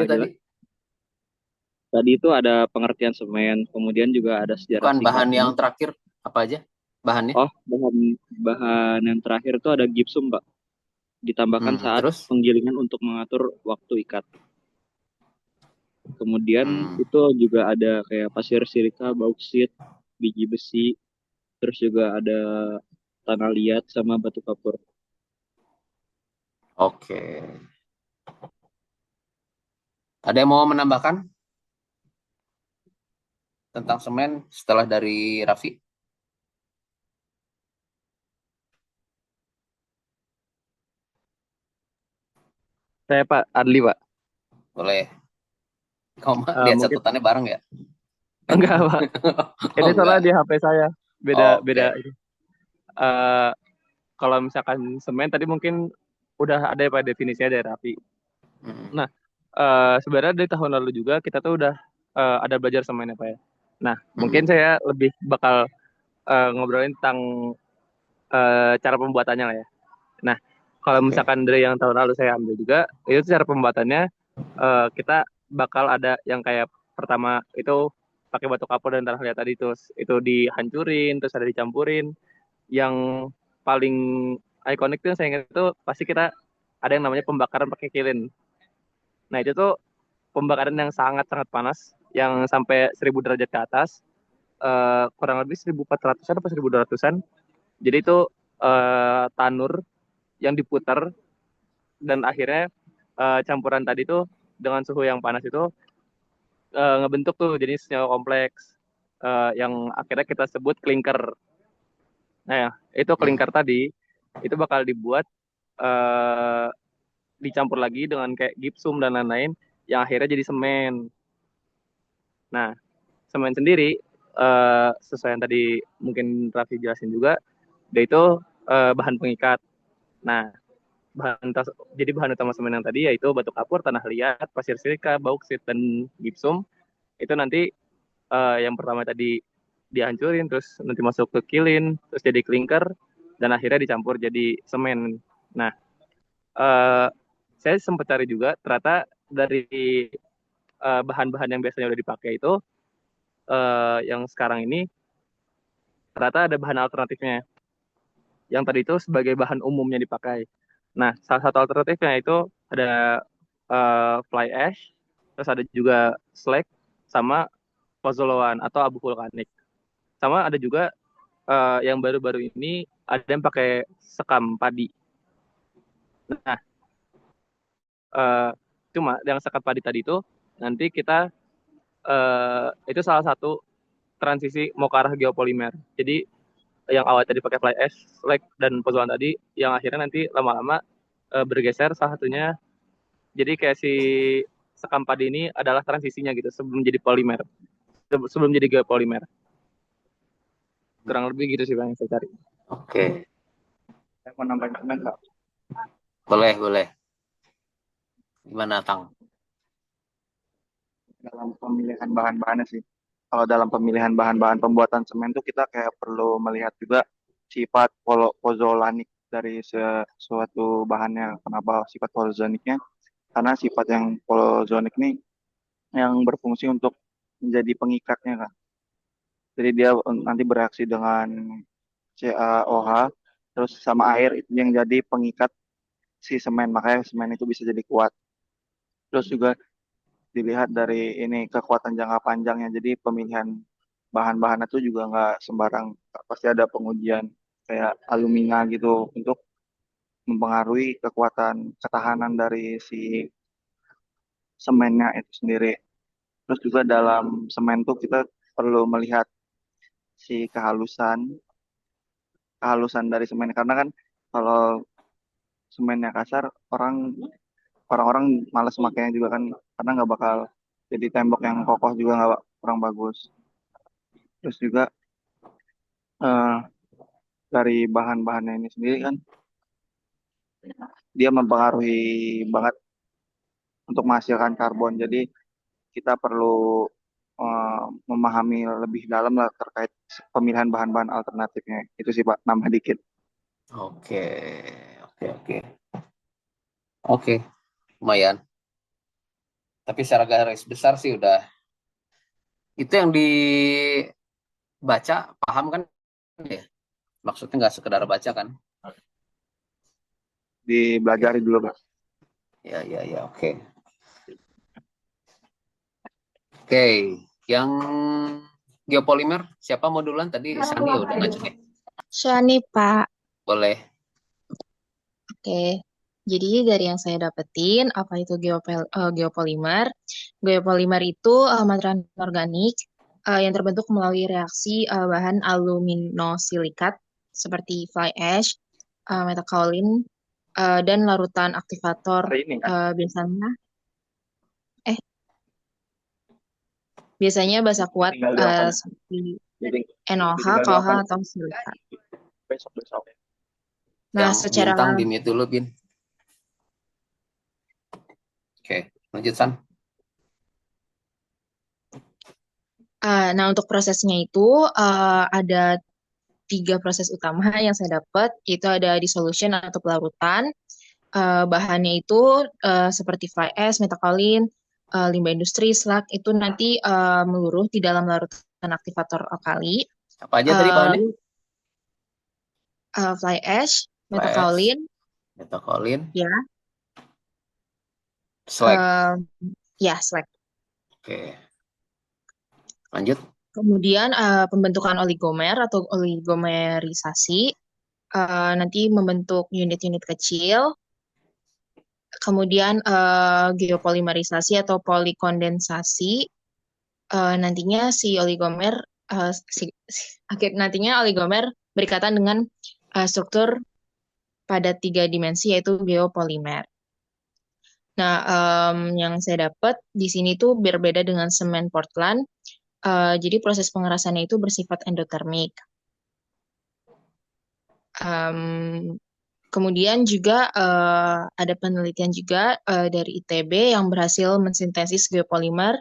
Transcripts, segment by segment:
ini tadi? jelas. Tadi itu ada pengertian semen, kemudian juga ada sejarah Bukan bahan singkatnya. yang terakhir, apa aja bahannya? Oh, bahan bahan yang terakhir itu ada gipsum, Pak. Ditambahkan saat Terus? penggilingan untuk mengatur waktu ikat. Kemudian Hmm, itu juga ada kayak pasir silika, bauksit, biji besi, terus juga ada tanah liat sama batu kapur. oke. Ada yang mau menambahkan tentang semen setelah dari Raffi? Saya Pak Adli, Pak. Boleh. Kamu mah lihat Mungkin catatannya bareng ya? enggak, Pak. Ini Oh soalnya di enggak. HP saya beda beda. Oke. Eh, Kalau misalkan semen tadi mungkin udah ada ya Pak definisinya dari Raffi. Hmm, Nah, sebenarnya dari tahun lalu juga kita tuh udah ada belajar semen ya Pak ya. Nah, mungkin hmm, saya lebih bakal ngobrolin tentang cara pembuatannya lah ya. Nah, kalau oke. misalkan dari yang tahun lalu saya ambil juga, itu cara pembuatannya kita bakal ada yang kayak pertama itu pakai batu kapur dan tanah liat tadi itu dihancurin, terus ada dicampurin. Yang paling ikonik tuh yang saya ingat itu pasti kita ada yang namanya pembakaran pakai kilin. Nah, itu tuh pembakaran yang sangat-sangat panas, yang sampai 1000 derajat ke atas, kurang lebih 1400-an atau 1200-an. Jadi itu tanur yang diputar dan akhirnya campuran tadi tuh dengan suhu yang panas itu ngebentuk tuh jadi senyawa kompleks yang akhirnya kita sebut klinker. Nah, ya, itu Hmm, klinker tadi itu bakal dibuat eh, dicampur lagi dengan kayak gipsum dan lain-lain yang akhirnya jadi semen. Nah, semen sendiri sesuai yang tadi mungkin Raffi jelasin juga, dia itu bahan pengikat. Nah, jadi bahan utama semen yang tadi yaitu batu kapur, tanah liat, pasir silika, bauksit dan gipsum. Itu nanti yang pertama tadi dihancurin, terus nanti masuk ke kilin, terus jadi klinker, dan akhirnya dicampur jadi semen. Nah, eh, saya sempat cari juga, ternyata dari bahan-bahan yang biasanya udah dipakai itu, yang sekarang ini ternyata ada bahan alternatifnya. Yang tadi itu sebagai bahan umumnya dipakai. Nah, salah satu alternatifnya itu ada fly ash, terus ada juga slag, sama pozzolana atau abu vulkanik. Sama ada juga yang baru-baru ini ada yang pakai sekam padi. Nah, eh, cuma yang sekam padi tadi itu nanti kita itu salah satu transisi mau ke arah geopolimer. Jadi yang awal tadi pakai fly ash, slag dan pozzolana tadi, yang akhirnya nanti lama-lama bergeser salah satunya. Jadi kayak si sekam padi ini adalah transisinya gitu sebelum jadi polimer, sebelum jadi geopolimer. Kurang lebih gitu sih bang yang saya cari. oke. Saya mau nambahin komen nggak? Boleh, boleh. Gimana, Tang? Dalam pemilihan bahan-bahannya sih. Kalau dalam pemilihan bahan-bahan pembuatan semen tuh kita kayak perlu melihat juga sifat pozolanik dari suatu bahannya. Kenapa sifat pozolaniknya? Karena sifat yang pozonik ini yang berfungsi untuk menjadi pengikatnya kan. Jadi dia nanti bereaksi dengan CaOH terus sama air itu yang jadi pengikat si semen, makanya semen itu bisa jadi kuat. Terus juga dilihat dari ini kekuatan jangka panjangnya. Jadi pemilihan bahan-bahan itu juga nggak sembarang, pasti ada pengujian kayak alumina gitu untuk mempengaruhi kekuatan ketahanan dari si semennya itu sendiri. Terus juga dalam semen tuh kita perlu melihat si kehalusan dari semen karena kan kalau semennya kasar orang-orang malas makainya juga kan karena nggak bakal jadi tembok yang kokoh juga nggak kurang bagus. Terus juga eh, dari bahan-bahannya ini sendiri kan dia mempengaruhi banget untuk menghasilkan karbon. Jadi kita perlu memahami lebih dalam lah terkait pemilihan bahan-bahan alternatifnya. Itu sih Pak, nambah dikit. Oke, oke, oke. Oke, lumayan. Tapi secara garis besar sih udah itu yang dibaca paham kan ya? Maksudnya nggak sekedar baca kan? Oke. Dibelajari dulu, Pak. Ya, ya, ya, oke. Oke, yang geopolimer siapa mau duluan? Tadi Sani ya udah ngajak ya. Shani, Pak. Boleh. Oke. Jadi dari yang saya dapetin, apa itu geopolimer? Geopolimer itu material organik yang terbentuk melalui reaksi bahan aluminosilikat seperti fly ash, metakaolin, dan larutan aktivator Hari ini kan. biasanya eh biasanya basa kuat Tinggal di apa? seperti Jadi NOH, tinggal di KOH, apa? atau silikat. Besok. Nah, Yang secara bintang di mute dulu, Bin. Oke, lanjut San. nah untuk prosesnya itu ada 3 proses utama yang saya dapat, itu ada dissolution atau pelarutan. Bahannya itu seperti fly ash, metakaolin, limbah industri, slag, itu nanti meluruh di dalam larutan aktivator alkali. Apa aja tadi bahannya? Lalu fly ash, Flash, metakaolin, metakolin, ya, slag. ya slag. Oke, lanjut. Kemudian pembentukan oligomer atau oligomerisasi, nanti membentuk unit-unit kecil. Kemudian geopolimerisasi atau polikondensasi, nantinya si oligomer nantinya oligomer berikatan dengan struktur pada 3 dimensi yaitu geopolimer. Nah, yang saya dapat di sini tuh berbeda dengan semen Portland. Jadi proses pengerasannya itu bersifat endotermik. Kemudian juga ada penelitian juga dari ITB yang berhasil mensintesis geopolimer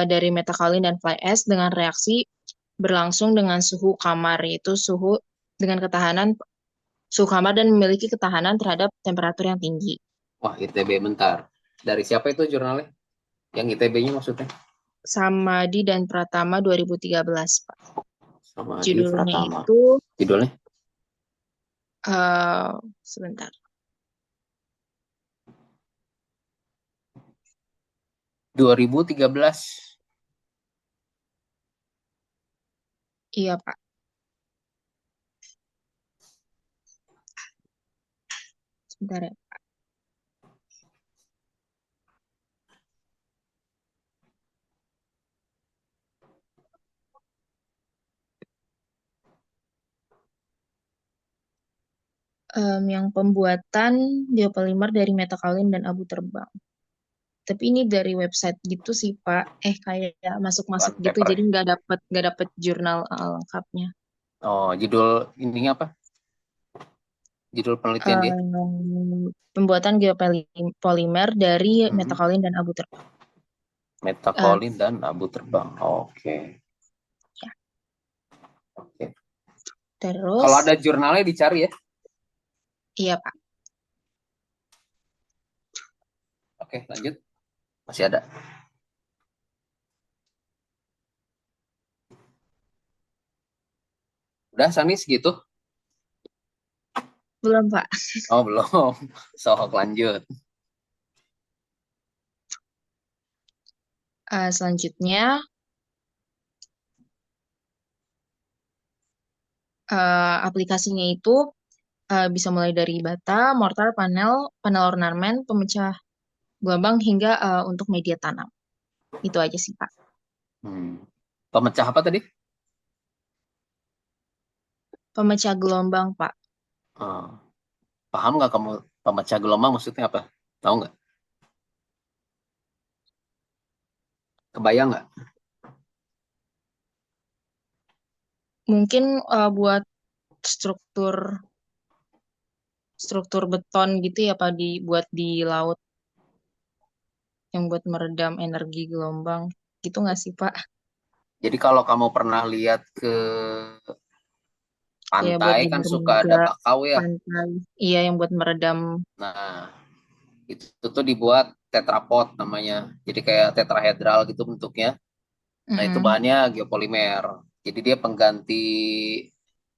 dari metakaolin dan fly ash dengan reaksi berlangsung dengan suhu kamar, yaitu suhu kamar dan memiliki ketahanan terhadap temperatur yang tinggi. Wah, ITB bentar. Dari siapa itu jurnalnya? Yang ITB-nya maksudnya? Samadi dan Pratama 2013, Pak. Sama di Judulnya Pratama. itu Judulnya? sebentar. 2013. Iya, Pak. Sebentar ya. Yang pembuatan biopolimer dari metakaolin dan abu terbang. Tapi ini dari website gitu sih, Pak. Kayak masuk-masuk Bukan gitu, paper jadi ya? nggak dapet jurnal lengkapnya. Oh, judul ininya apa? Judul penelitian dia? Pembuatan geopolimer dari Mhm. metakaolin dan abu terbang. Metakolin dan abu terbang. Oke. Ya. Oke. Terus, Kalau ada jurnalnya dicari ya. iya Pak. Oke, lanjut. Masih ada. Udah, Sanis gitu? Belum Pak. Oh, belum. Sok lanjut. Selanjutnya, aplikasinya itu bisa mulai dari bata, mortar, panel, panel ornamen, pemecah gelombang hingga untuk media tanam. Itu aja sih Pak. Pemecah apa tadi? Pemecah gelombang Pak. Oh, paham nggak kamu pemecah gelombang maksudnya apa? Tahu nggak? Kebayang nggak? Mungkin buat struktur struktur beton gitu ya Pak, dibuat di laut yang buat meredam energi gelombang. Gitu nggak sih Pak? Jadi kalau kamu pernah lihat ke Ya buat pantai di kan suka ada dermaga bakau ya. pantai. Iya yang buat meredam. Nah, Itu tuh dibuat tetrapod namanya. Jadi kayak tetrahedral gitu bentuknya. Nah, itu Mm-mm. bahannya geopolimer. Jadi dia pengganti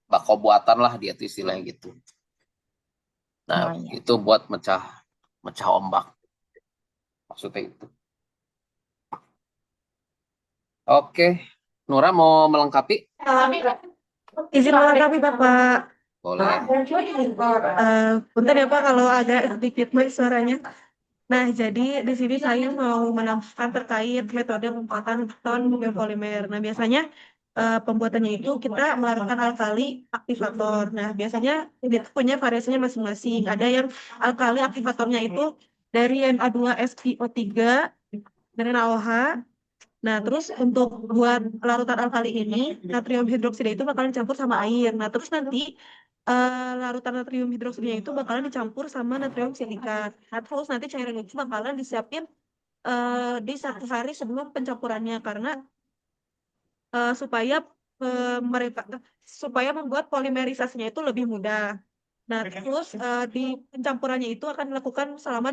bako buatan lah dia tuh istilahnya gitu. Nah, Oh iya. itu buat mecah mecah ombak maksudnya itu. Oke, Nora mau melengkapi? Izin melengkapi Bapak. Boleh. Punten ya Pak kalau agak sedikit noise suaranya. Nah, jadi di sini saya mau menambahkan terkait metode pembuatan beton biopolimer. Nah, biasanya pembuatannya itu kita melakukan alkali aktivator. Nah, biasanya ini tuh punya variasinya masing-masing. Ada yang alkali aktivatornya itu dari Na2SiO3 dan NaOH. Nah, terus untuk buat larutan alkali ini, natrium hidroksida itu bakalan dicampur sama air. Nah, terus nanti larutan natrium hidroksida itu bakalan dicampur sama natrium silikat. Nah, terus nanti cairan itu bakalan disiapin di 1 hari sebelum pencampurannya karena supaya mereka supaya membuat polimerisasinya itu lebih mudah. Nah, terus di pencampurannya itu akan dilakukan selama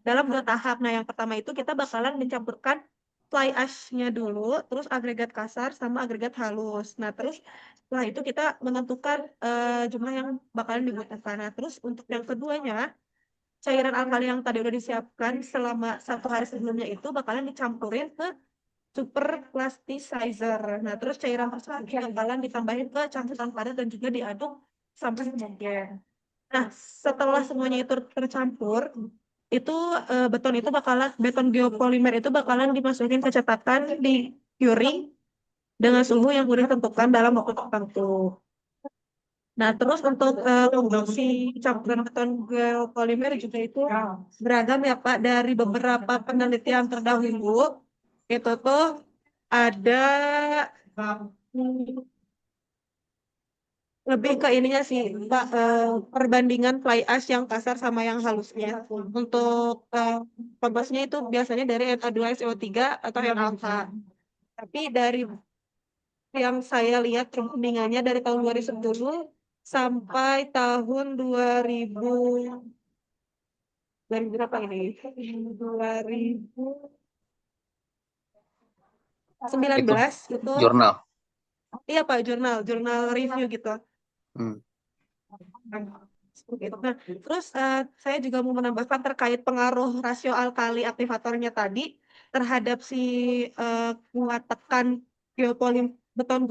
dalam 2 tahap. Nah, yang pertama itu kita bakalan mencampurkan fly ash-nya dulu, terus agregat kasar sama agregat halus. Nah, terus setelah itu kita menentukan jumlah yang bakalan dibutuhkan. Nah, terus untuk yang keduanya, cairan alkali yang tadi udah disiapkan selama 1 hari sebelumnya itu bakalan dicampurin ke super plasticizer. Nah, terus cairan tersebut bakalan ditambahin ke campuran padat dan juga diaduk sampai homogen. Nah, setelah semuanya itu tercampur, itu beton geopolimer itu bakalan dimasukin ke cetakan di curing dengan suhu yang udah ditentukan dalam waktu tertentu. Nah, terus untuk produksi campuran beton geopolimer juga itu beragam ya Pak dari beberapa penelitian terdahulu. Itu tuh ada hmm, lebih ke ininya sih, Pak, perbandingan fly ash yang kasar sama yang halusnya. Untuk komposnya itu biasanya dari Na2SiO3 atau yang alfa. Tapi dari yang saya lihat perbandingannya dari tahun 2010 sampai tahun 2000 berapa ini? 2019 Itu itu, jurnal. iya Pak, jurnal review gitu. Hmm. Seperti itu. Nah, terus saya juga mau menambahkan terkait pengaruh rasio alkali aktivatornya tadi terhadap si kuat tekan geopolim beton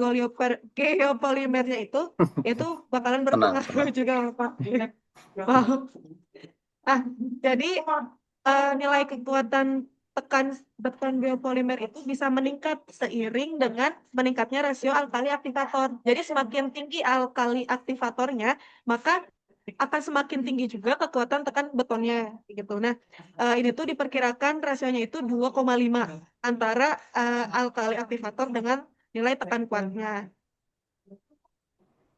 geopolimernya itu bakalan Tenang, berpengaruh tenang. juga Pak. Wow. Ah, jadi nilai kekuatan tekan beton biopolimer itu bisa meningkat seiring dengan meningkatnya rasio alkali aktivator. Jadi semakin tinggi alkali aktivatornya, maka akan semakin tinggi juga kekuatan tekan betonnya gitu. Nah, ini tuh diperkirakan rasionya itu 2,5 antara alkali aktivator dengan nilai tekan kuatnya.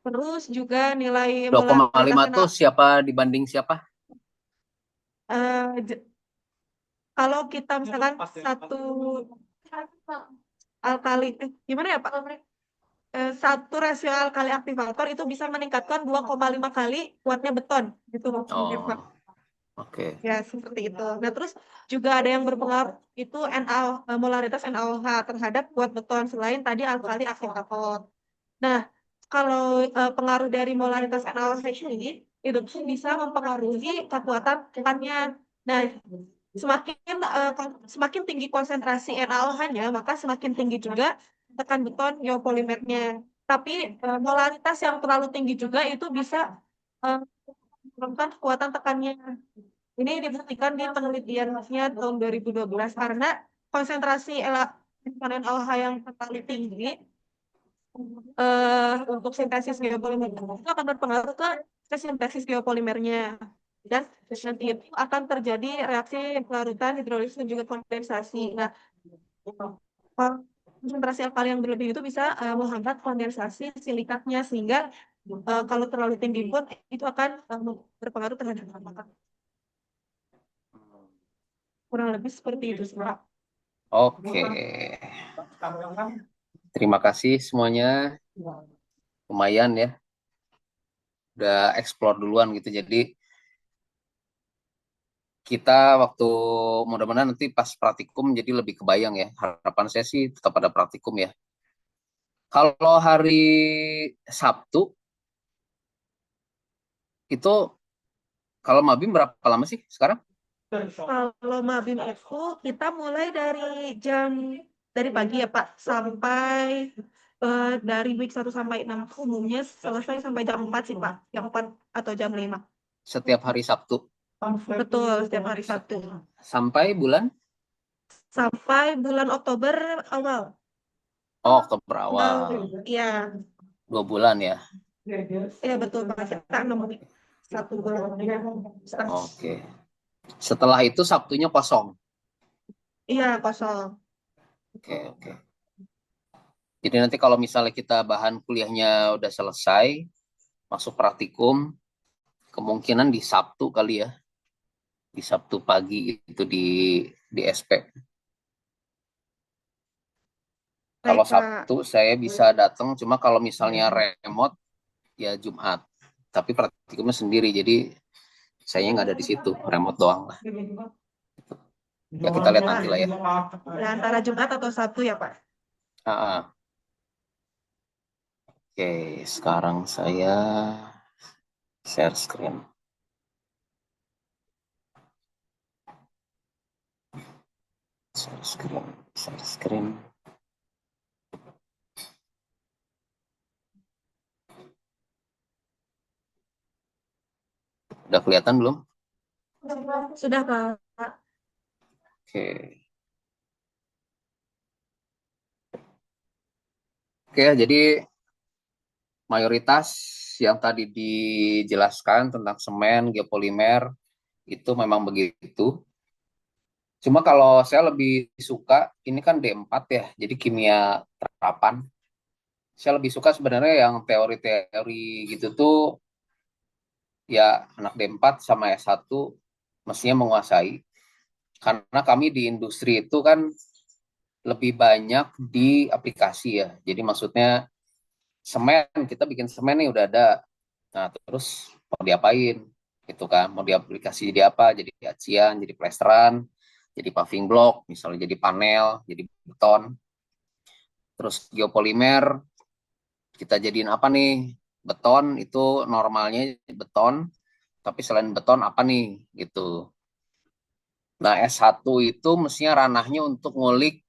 Terus juga nilai Dua koma molaritas lima tuh NaOH. siapa dibanding siapa? Kalau kita misalkan satu alkali, gimana ya Pak? Satu rasio alkali aktivator itu bisa meningkatkan 2,5 kali kuatnya beton, gitu maksudnya Pak. Oh, oke. Ya, seperti itu. Nah, terus juga ada yang berpengaruh itu molaritas NaOH terhadap kuat beton selain tadi alkali aktivator. Nah, kalau pengaruh dari molaritas NaOH ini itu tuh bisa mempengaruhi kekuatan tekannya. Nah, semakin tinggi konsentrasi NaOH-nya, maka semakin tinggi juga tekan beton geopolimernya. Tapi molaritas yang terlalu tinggi juga itu bisa eh, menurunkan kekuatan tekannya. Ini dibuktikan di penelitiannya tahun 2012 karena konsentrasi NaOH yang terlalu tinggi untuk sintesis geopolimer itu akan berpengaruh ke sintesis geopolimernya dan nanti itu akan terjadi reaksi larutan hidrolisis dan juga kondensasi. Nah, konsentrasi alkali yang berlebih itu bisa menghambat kondensasi silikatnya sehingga kalau terlalu tinggi pun itu akan berpengaruh terhadap apakah kurang lebih seperti itu sih, Pak. Oke. Terima kasih semuanya. Lumayan ya. Udah explore duluan gitu. Jadi kita waktu mudah-mudahan nanti pas praktikum jadi lebih kebayang ya. Harapan saya sih tetap ada praktikum ya. Kalau hari Sabtu itu kalau Mabim berapa lama sih sekarang? Kalau Mabim itu kita mulai dari pagi ya Pak sampai dari week 1 sampai 6 umumnya selesai sampai jam 4 sih Pak, jam 4 atau jam 5. Setiap hari Sabtu Betul, setiap hari Sabtu. sampai bulan Sampai bulan Oktober awal. Oktober awal. Iya, 2 bulan ya. iya betul Pak. Kita nemuin 1 bulan. Oke. Setelah itu Sabtunya kosong. Iya, kosong. Oke. Jadi nanti kalau misalnya kita bahan kuliahnya udah selesai, masuk praktikum, kemungkinan di Sabtu kali ya. Di Sabtu pagi itu di SP. Kalau Baik, Pak. Sabtu saya bisa datang, cuma kalau misalnya remote ya Jumat. Tapi praktikumnya sendiri, jadi saya nggak ada di situ, remote doang lah. Ya kita lihat nanti lah ya. Ya, antara Jumat atau Sabtu ya, Pak? Ah. Oke, sekarang saya share screen. Share screen. Udah kelihatan belum? Sudah, Pak. Oke. Oke, jadi mayoritas yang tadi dijelaskan tentang semen, geopolimer, itu memang begitu. Cuma kalau saya lebih suka, ini kan D4 ya, jadi kimia terapan. Saya lebih suka sebenarnya yang teori-teori gitu tuh, ya anak D4 sama S1 mestinya menguasai. Karena kami di industri itu kan lebih banyak di aplikasi ya. Jadi maksudnya semen, kita bikin semen nih udah ada. Nah, terus mau diapain? Gitu kan, mau diaplikasi jadi apa? Jadi acian, jadi plesteran, jadi paving block, misalnya jadi panel, jadi beton. Terus geopolimer, kita jadiin apa nih? Beton itu normalnya beton, tapi selain beton apa nih? Gitu. Nah, S1 itu mestinya ranahnya untuk ngulik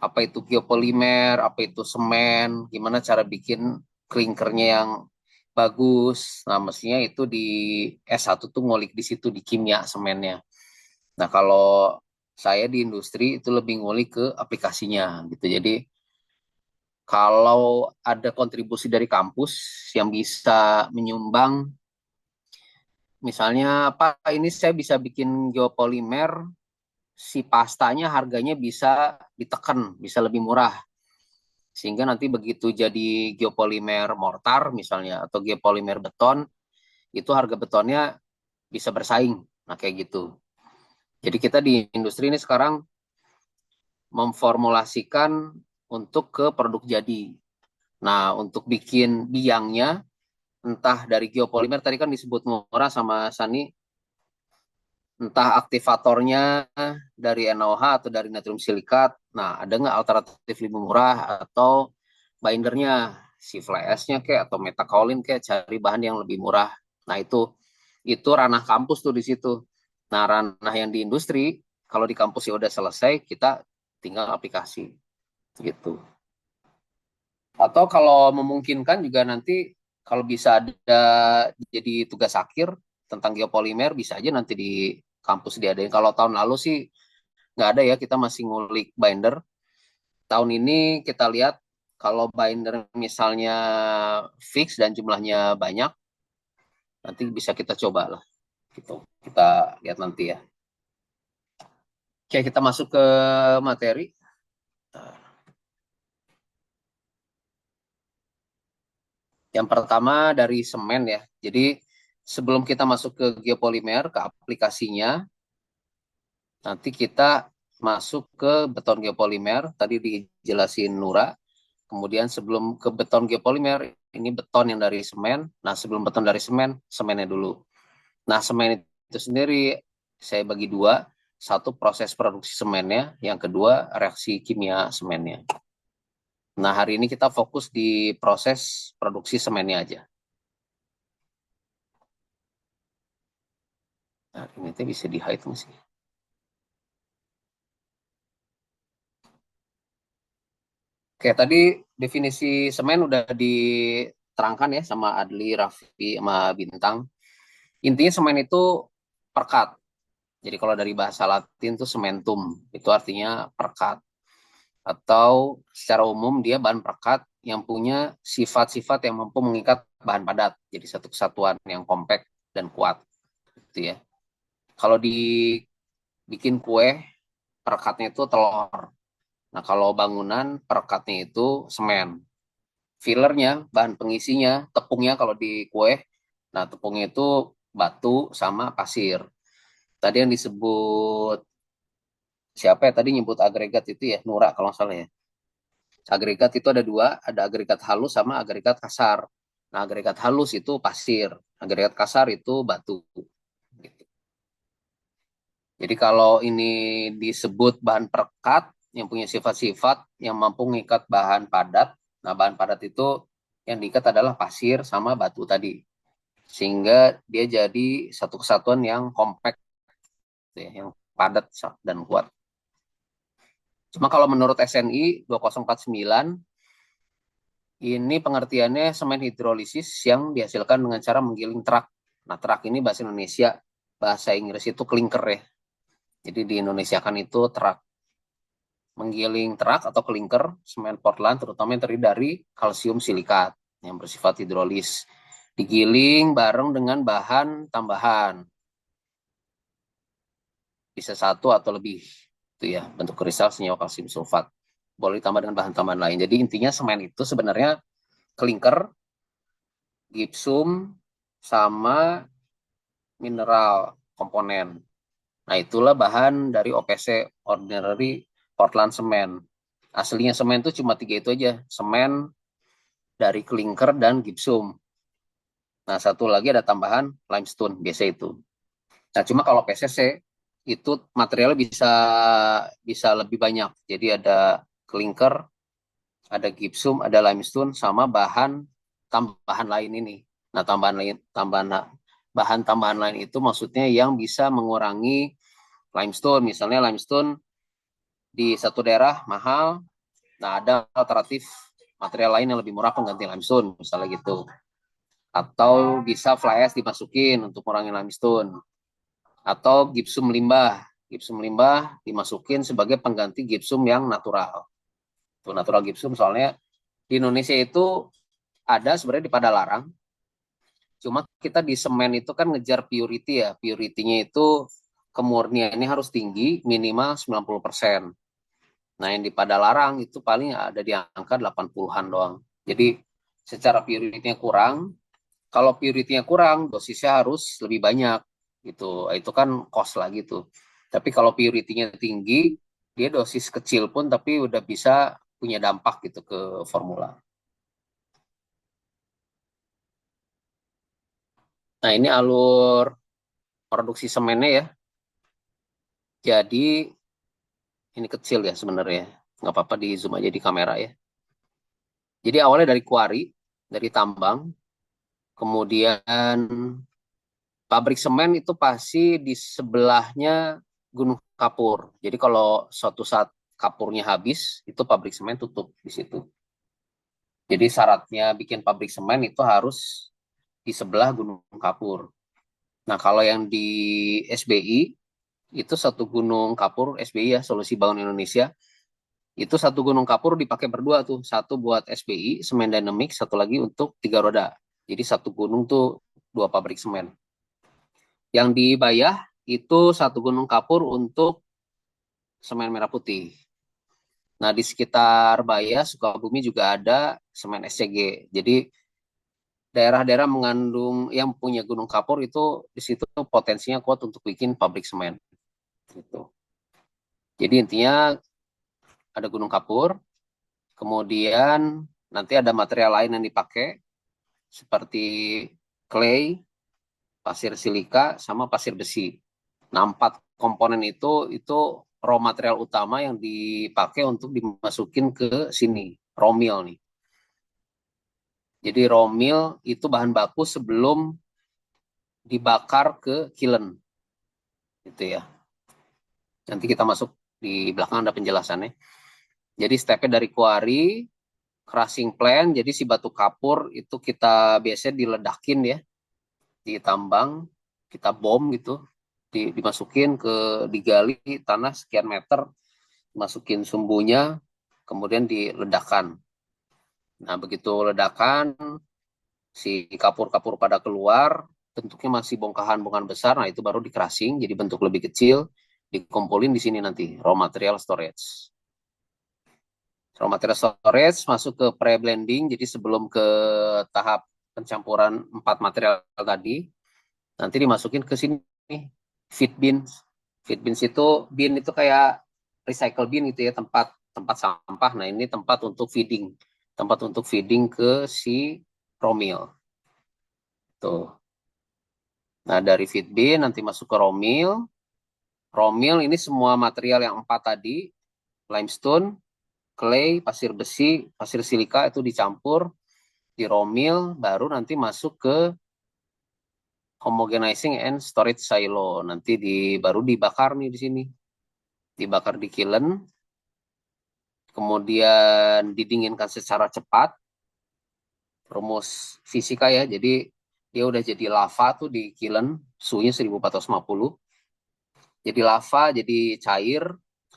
apa itu geopolimer, apa itu semen, gimana cara bikin klinkernya yang bagus. Nah, mestinya itu di S1 tuh ngulik di situ di kimia semennya. Nah, kalau saya di industri itu lebih ngulik ke aplikasinya gitu. Jadi kalau ada kontribusi dari kampus yang bisa menyumbang, misalnya apa ini saya bisa bikin geopolimer, si pastanya harganya bisa ditekan, bisa lebih murah. Sehingga nanti begitu jadi geopolimer mortar misalnya atau geopolimer beton, itu harga betonnya bisa bersaing. Nah, kayak gitu. Jadi kita di industri ini sekarang memformulasikan untuk ke produk jadi. Nah, untuk bikin biangnya, entah dari geopolimer, tadi kan disebut murah sama Sani, entah aktivatornya dari NaOH atau dari natrium silikat. Nah, ada nggak alternatif lebih murah atau bindernya, si fly ash-nya kayak atau metakaolin kayak cari bahan yang lebih murah. Nah, itu ranah kampus tuh di situ. Nah, ranah yang di industri, kalau di kampus ya udah selesai, kita tinggal aplikasi gitu. Atau kalau memungkinkan juga nanti kalau bisa ada jadi tugas akhir tentang geopolimer bisa aja nanti di kampus diadain. Kalau tahun lalu sih nggak ada ya, kita masih ngulik binder. Tahun ini kita lihat kalau binder misalnya fix dan jumlahnya banyak, nanti bisa kita coba lah. Gitu. Kita lihat nanti ya. Oke, kita masuk ke materi. Yang pertama dari semen ya. Jadi sebelum kita masuk ke geopolimer, ke aplikasinya, nanti kita masuk ke beton geopolimer. Tadi dijelasin Nura. Kemudian sebelum ke beton geopolimer, ini beton yang dari semen. Nah, sebelum beton dari semen, semennya dulu. Nah, semen itu sendiri saya bagi dua, satu proses produksi semennya, yang kedua reaksi kimia semennya. Nah, hari ini kita fokus di proses produksi semennya aja. Nah, ini tuh bisa di-hide nggak sih? Oke, tadi definisi semen udah diterangkan ya sama Adli, Raffi, sama Bintang. Intinya semen itu perkat. Jadi kalau dari bahasa Latin itu sementum, itu artinya perkat. Atau secara umum dia bahan perekat yang punya sifat-sifat yang mampu mengikat bahan padat. Jadi satu kesatuan yang kompak dan kuat. Gitu ya. Kalau dibikin kue, perekatnya itu telur. Nah, kalau bangunan, perekatnya itu semen. Fillernya, bahan pengisinya, tepungnya kalau di kue, nah tepungnya itu batu sama pasir. Tadi yang disebut, siapa ya tadi nyebut agregat itu ya, Nura kalau nggak salah ya. Agregat itu ada dua, ada agregat halus sama agregat kasar. Nah, agregat halus itu pasir, agregat kasar itu batu. Gitu. Jadi kalau ini disebut bahan perekat yang punya sifat-sifat yang mampu mengikat bahan padat, nah bahan padat itu yang diikat adalah pasir sama batu tadi. Sehingga dia jadi satu kesatuan yang kompak, yang padat dan kuat. Cuma kalau menurut SNI 2049, ini pengertiannya semen hidrolisis yang dihasilkan dengan cara menggiling terak. Nah, terak ini bahasa Indonesia, bahasa Inggris itu klinker ya. Jadi di Indonesia kan itu terak. Menggiling terak atau klinker, semen Portland terutama yang terdiri dari kalsium silikat yang bersifat hidrolis. Digiling bareng dengan bahan tambahan. Bisa satu atau lebih. Itu ya, bentuk kristal senyawa kalsium sulfat. Boleh ditambah dengan bahan tambahan lain. Jadi intinya semen itu sebenarnya klinker, gipsum, sama mineral komponen. Nah, itulah bahan dari OPC, Ordinary Portland Cement. Aslinya semen itu cuma tiga itu aja. Semen dari klinker dan gipsum. Nah, satu lagi ada tambahan limestone, biasa itu. Nah, cuma kalau PCC itu materialnya bisa lebih banyak. Jadi ada klinker, ada gipsum, ada limestone, sama bahan tambahan lain ini. Nah, bahan tambahan lain itu maksudnya yang bisa mengurangi limestone. Misalnya limestone di satu daerah mahal, nah ada alternatif material lain yang lebih murah pengganti limestone, misalnya gitu. Atau bisa fly ash dimasukin untuk mengurangi limestone. Atau gipsum limbah. Gipsum limbah dimasukin sebagai pengganti gipsum yang natural. Itu natural gipsum soalnya di Indonesia itu ada sebenarnya di Padalarang. Cuma kita di semen itu kan ngejar purity ya. Purity-nya itu kemurniannya harus tinggi, minimal 90%. Nah, yang di Padalarang itu paling ada di angka 80-an doang. Jadi secara purity-nya kurang. Kalau purity-nya kurang, dosisnya harus lebih banyak gitu. Itu kan cost lah gitu. Tapi kalau purity-nya tinggi, dia dosis kecil pun tapi udah bisa punya dampak gitu ke formula. Nah, ini alur produksi semennya ya. Jadi ini kecil ya sebenarnya. Nggak apa-apa di zoom aja di kamera ya. Jadi awalnya dari quarry, dari tambang, kemudian pabrik semen itu pasti di sebelahnya Gunung Kapur. Jadi kalau suatu saat kapurnya habis, itu pabrik semen tutup di situ. Jadi syaratnya bikin pabrik semen itu harus di sebelah Gunung Kapur. Nah, kalau yang di SBI, itu satu Gunung Kapur, SBI ya, Solusi Bangun Indonesia, itu satu Gunung Kapur dipakai berdua tuh. Satu buat SBI, Semen Dynamics, satu lagi untuk 3 roda. Jadi satu gunung tuh 2 pabrik semen. Yang di Bayah itu satu Gunung Kapur untuk semen merah putih. Nah, di sekitar Bayah, Sukabumi juga ada semen SCG. Jadi daerah-daerah mengandung yang punya gunung kapur itu di situ potensinya kuat untuk bikin pabrik semen. Gitu. Jadi intinya ada gunung kapur, kemudian nanti ada material lain yang dipakai seperti clay, pasir silika, sama pasir besi. Nah, 4 komponen itu raw material utama yang dipakai untuk dimasukin ke sini, raw meal nih. Jadi raw meal itu bahan baku sebelum dibakar ke kiln, gitu ya. Nanti kita masuk di belakang ada penjelasannya. Jadi stepnya dari quarry, crushing plant, jadi si batu kapur itu kita biasanya diledakin ya, ditambang, kita bom gitu, dimasukin digali tanah sekian meter, masukin sumbunya, kemudian diledakkan. Nah, begitu ledakan, si kapur-kapur pada keluar, bentuknya masih bongkahan-bongkahan besar, nah itu baru di crushing, jadi bentuk lebih kecil, dikumpulin di sini nanti, raw material storage. Raw material storage masuk ke pre-blending, jadi sebelum ke tahap pencampuran 4 material tadi, nanti dimasukin ke sini, feed bins. Feed bins itu, bin itu kayak recycle bin gitu ya, tempat sampah. Nah, ini tempat untuk feeding. Tempat untuk feeding ke si raw meal. Tuh. Nah, dari feed bin nanti masuk ke raw meal. Raw meal ini semua material yang 4 tadi, limestone, clay, pasir besi, pasir silika itu dicampur di raw meal, baru nanti masuk ke homogenizing and storage silo. Nanti baru dibakar nih di sini. Dibakar di kiln, kemudian didinginkan secara cepat. Rumus fisika ya, jadi dia udah jadi lava tuh di kiln, suhunya 1450. Jadi lava, jadi cair,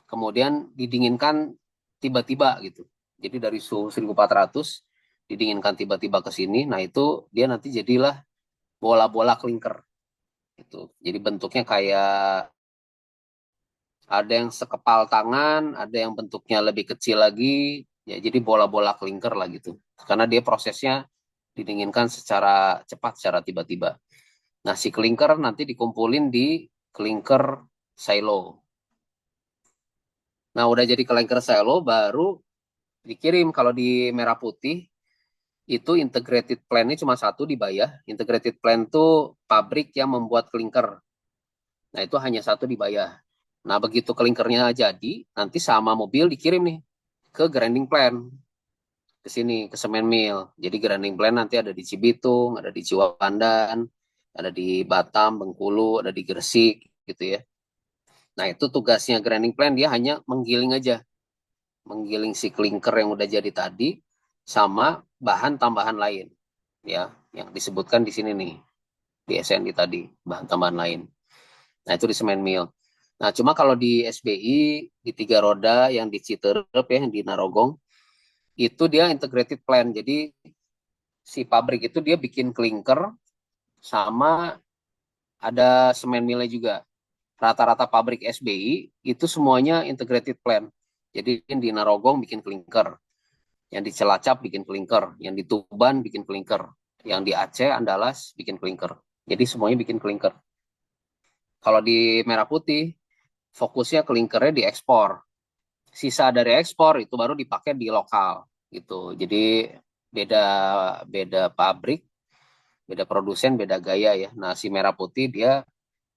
kemudian didinginkan tiba-tiba gitu. Jadi dari suhu 1400 didinginkan tiba-tiba ke sini. Nah, itu dia nanti jadilah bola-bola klinker. Gitu. Jadi bentuknya kayak ada yang sekepal tangan, ada yang bentuknya lebih kecil lagi, ya jadi bola-bola klinker lah gitu. Karena dia prosesnya didinginkan secara cepat, secara tiba-tiba. Nah, si klinker nanti dikumpulin di klinker silo. Nah, udah jadi klinker silo, baru dikirim. Kalau di merah putih, itu integrated plant-nya cuma satu di Bayah. Integrated plant itu pabrik yang membuat klinker. Nah, itu hanya satu di Bayah. Nah, begitu klinkernya jadi, nanti sama mobil dikirim nih ke grinding plant, ke sini, ke semen mill. Jadi grinding plant nanti ada di Cibitung, ada di Ciwandan, ada di Batam, Bengkulu, ada di Gresik, gitu ya. Nah, itu tugasnya grinding plant, dia hanya menggiling aja. Menggiling si klinker yang udah jadi tadi, sama bahan tambahan lain. Ya, yang disebutkan di sini nih, di SND tadi, bahan tambahan lain. Nah, itu di semen mill. Nah, cuma kalau di SBI, di 3 roda yang di Citerep ya, yang di Narogong, itu dia integrated plant. Jadi si pabrik itu dia bikin klinker sama ada semen millnya juga. Rata-rata pabrik SBI itu semuanya integrated plant. Jadi di Narogong bikin klinker, yang di Cilacap bikin klinker, yang di Tuban bikin klinker, yang di Aceh, Andalas bikin klinker. Jadi semuanya bikin klinker. Kalau di Merah Putih, fokusnya klinkernya diekspor. Sisa dari ekspor itu baru dipakai di lokal gitu. Jadi beda beda pabrik, beda produsen, beda gaya ya. Nah, si Merah Putih dia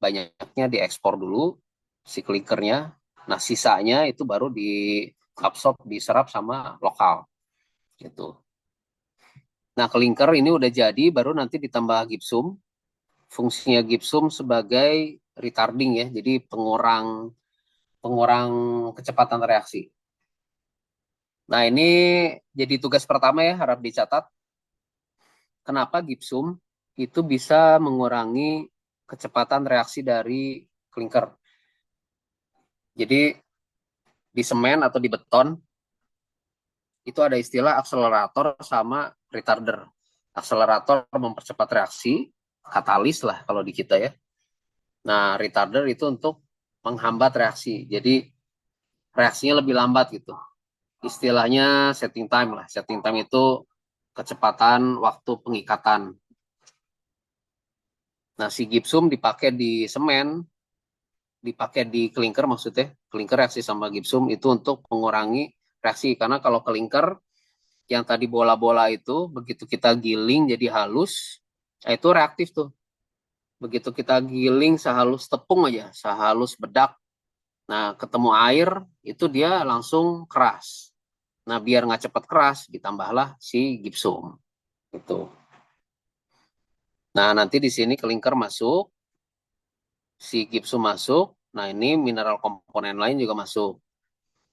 banyaknya diekspor dulu si klinkernya. Nah, sisanya itu baru diabsorb, diserap sama lokal gitu. Nah, klinker ini udah jadi, baru nanti ditambah gipsum. Fungsinya gipsum sebagai retarding ya, jadi pengurang pengurang kecepatan reaksi. Nah, ini jadi tugas pertama ya, harap dicatat. Kenapa gipsum itu bisa mengurangi kecepatan reaksi dari klinker. Jadi di semen atau di beton itu ada istilah akselerator sama retarder. Akselerator mempercepat reaksi, katalis lah kalau di kita ya. Nah, retarder itu untuk menghambat reaksi. Jadi reaksinya lebih lambat gitu. Istilahnya setting time lah. Setting time itu kecepatan waktu pengikatan. Nah, si gipsum dipakai di semen, dipakai di klinker maksudnya. Klinker reaksi sama gipsum itu untuk mengurangi reaksi. Karena kalau klinker yang tadi bola-bola itu, begitu kita giling jadi halus, itu reaktif tuh. begitu kita giling sehalus tepung aja, sehalus bedak, nah ketemu air itu dia langsung keras. Nah biar nggak cepat keras, ditambahlah si gipsum itu. Nah nanti di sini kelingker masuk, si gipsum masuk, nah ini mineral komponen lain juga masuk.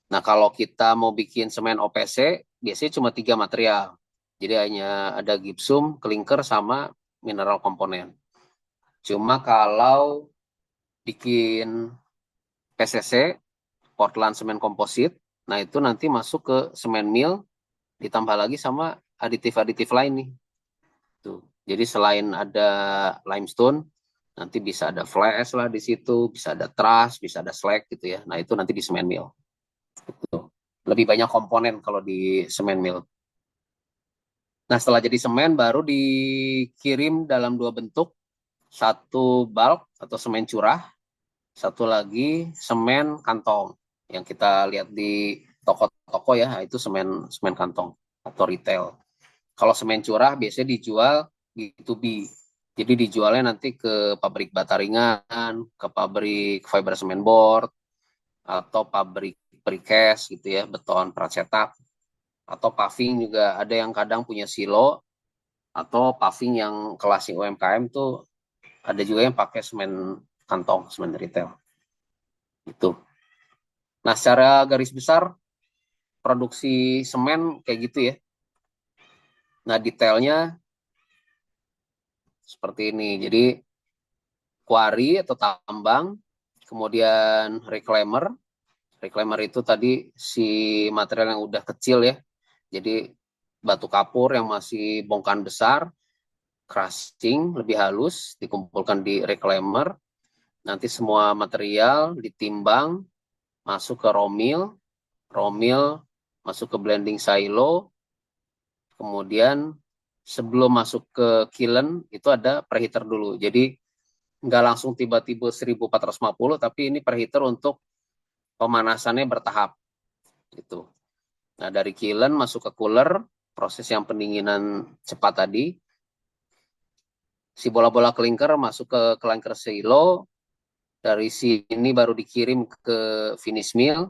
Nah kalau kita mau bikin semen OPC, biasanya cuma 3 material. Jadi hanya ada gipsum, kelingker, sama mineral komponen. Cuma kalau bikin PCC, Portland Semen Komposit, nah itu nanti masuk ke semen mill, ditambah lagi sama aditif-aditif lain nih. Tuh. Jadi selain ada limestone, nanti bisa ada fly ash lah di situ, bisa ada truss, bisa ada slag gitu ya. Nah itu nanti di semen mill. Gitu. Lebih banyak komponen kalau di semen mill. Nah setelah jadi semen baru dikirim dalam 2 bentuk, satu bulk atau semen curah, satu lagi semen kantong yang kita lihat di toko-toko ya, itu semen semen kantong atau retail. Kalau semen curah biasanya dijual B2B. Jadi dijualnya nanti ke pabrik bata ringan, ke pabrik fiber semen board, atau pabrik precast gitu ya, beton prat cetak, atau paving juga ada yang kadang punya silo, atau paving yang kelasnya UMKM tuh ada juga yang pakai semen kantong, semen retail. Itu. Nah, secara garis besar produksi semen kayak gitu ya. Nah, detailnya seperti ini. Jadi quarry atau tambang, kemudian reclaimer. Reclaimer itu tadi si material yang udah kecil ya. Jadi batu kapur yang masih bongkahan besar, crushing lebih halus, dikumpulkan di reclaimer. Nanti semua material ditimbang, masuk ke raw mill, masuk ke blending silo, kemudian sebelum masuk ke kiln itu ada preheater dulu. Jadi nggak langsung tiba-tiba 1450, tapi ini preheater untuk pemanasannya bertahap gitu. Nah dari kiln masuk ke cooler, proses yang pendinginan cepat tadi. Si bola-bola kelingker masuk ke kelingker silo, dari sini baru dikirim ke finish mill.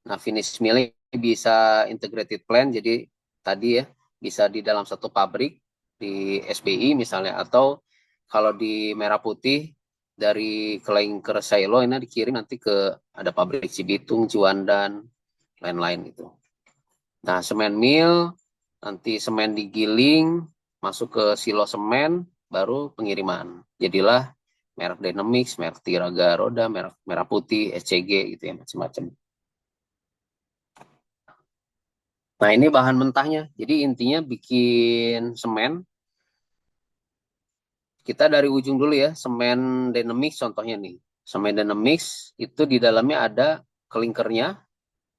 Nah finish mill bisa integrated plant, jadi tadi ya bisa di dalam satu pabrik di SBI misalnya, atau kalau di Merah Putih dari kelingker silo ini dikirim nanti ke ada pabrik Cibitung, Ciwandan, lain-lain itu. Nah semen mill nanti semen digiling masuk ke silo semen, baru pengiriman. Jadilah merek Dynamix, merek Tiraga Roda, merek Merah Putih, SCG gitu ya, macam-macam. Nah ini bahan mentahnya. Jadi intinya bikin semen, kita dari ujung dulu ya, semen Dynamix contohnya nih. Semen Dynamix itu di dalamnya ada kelinkernya,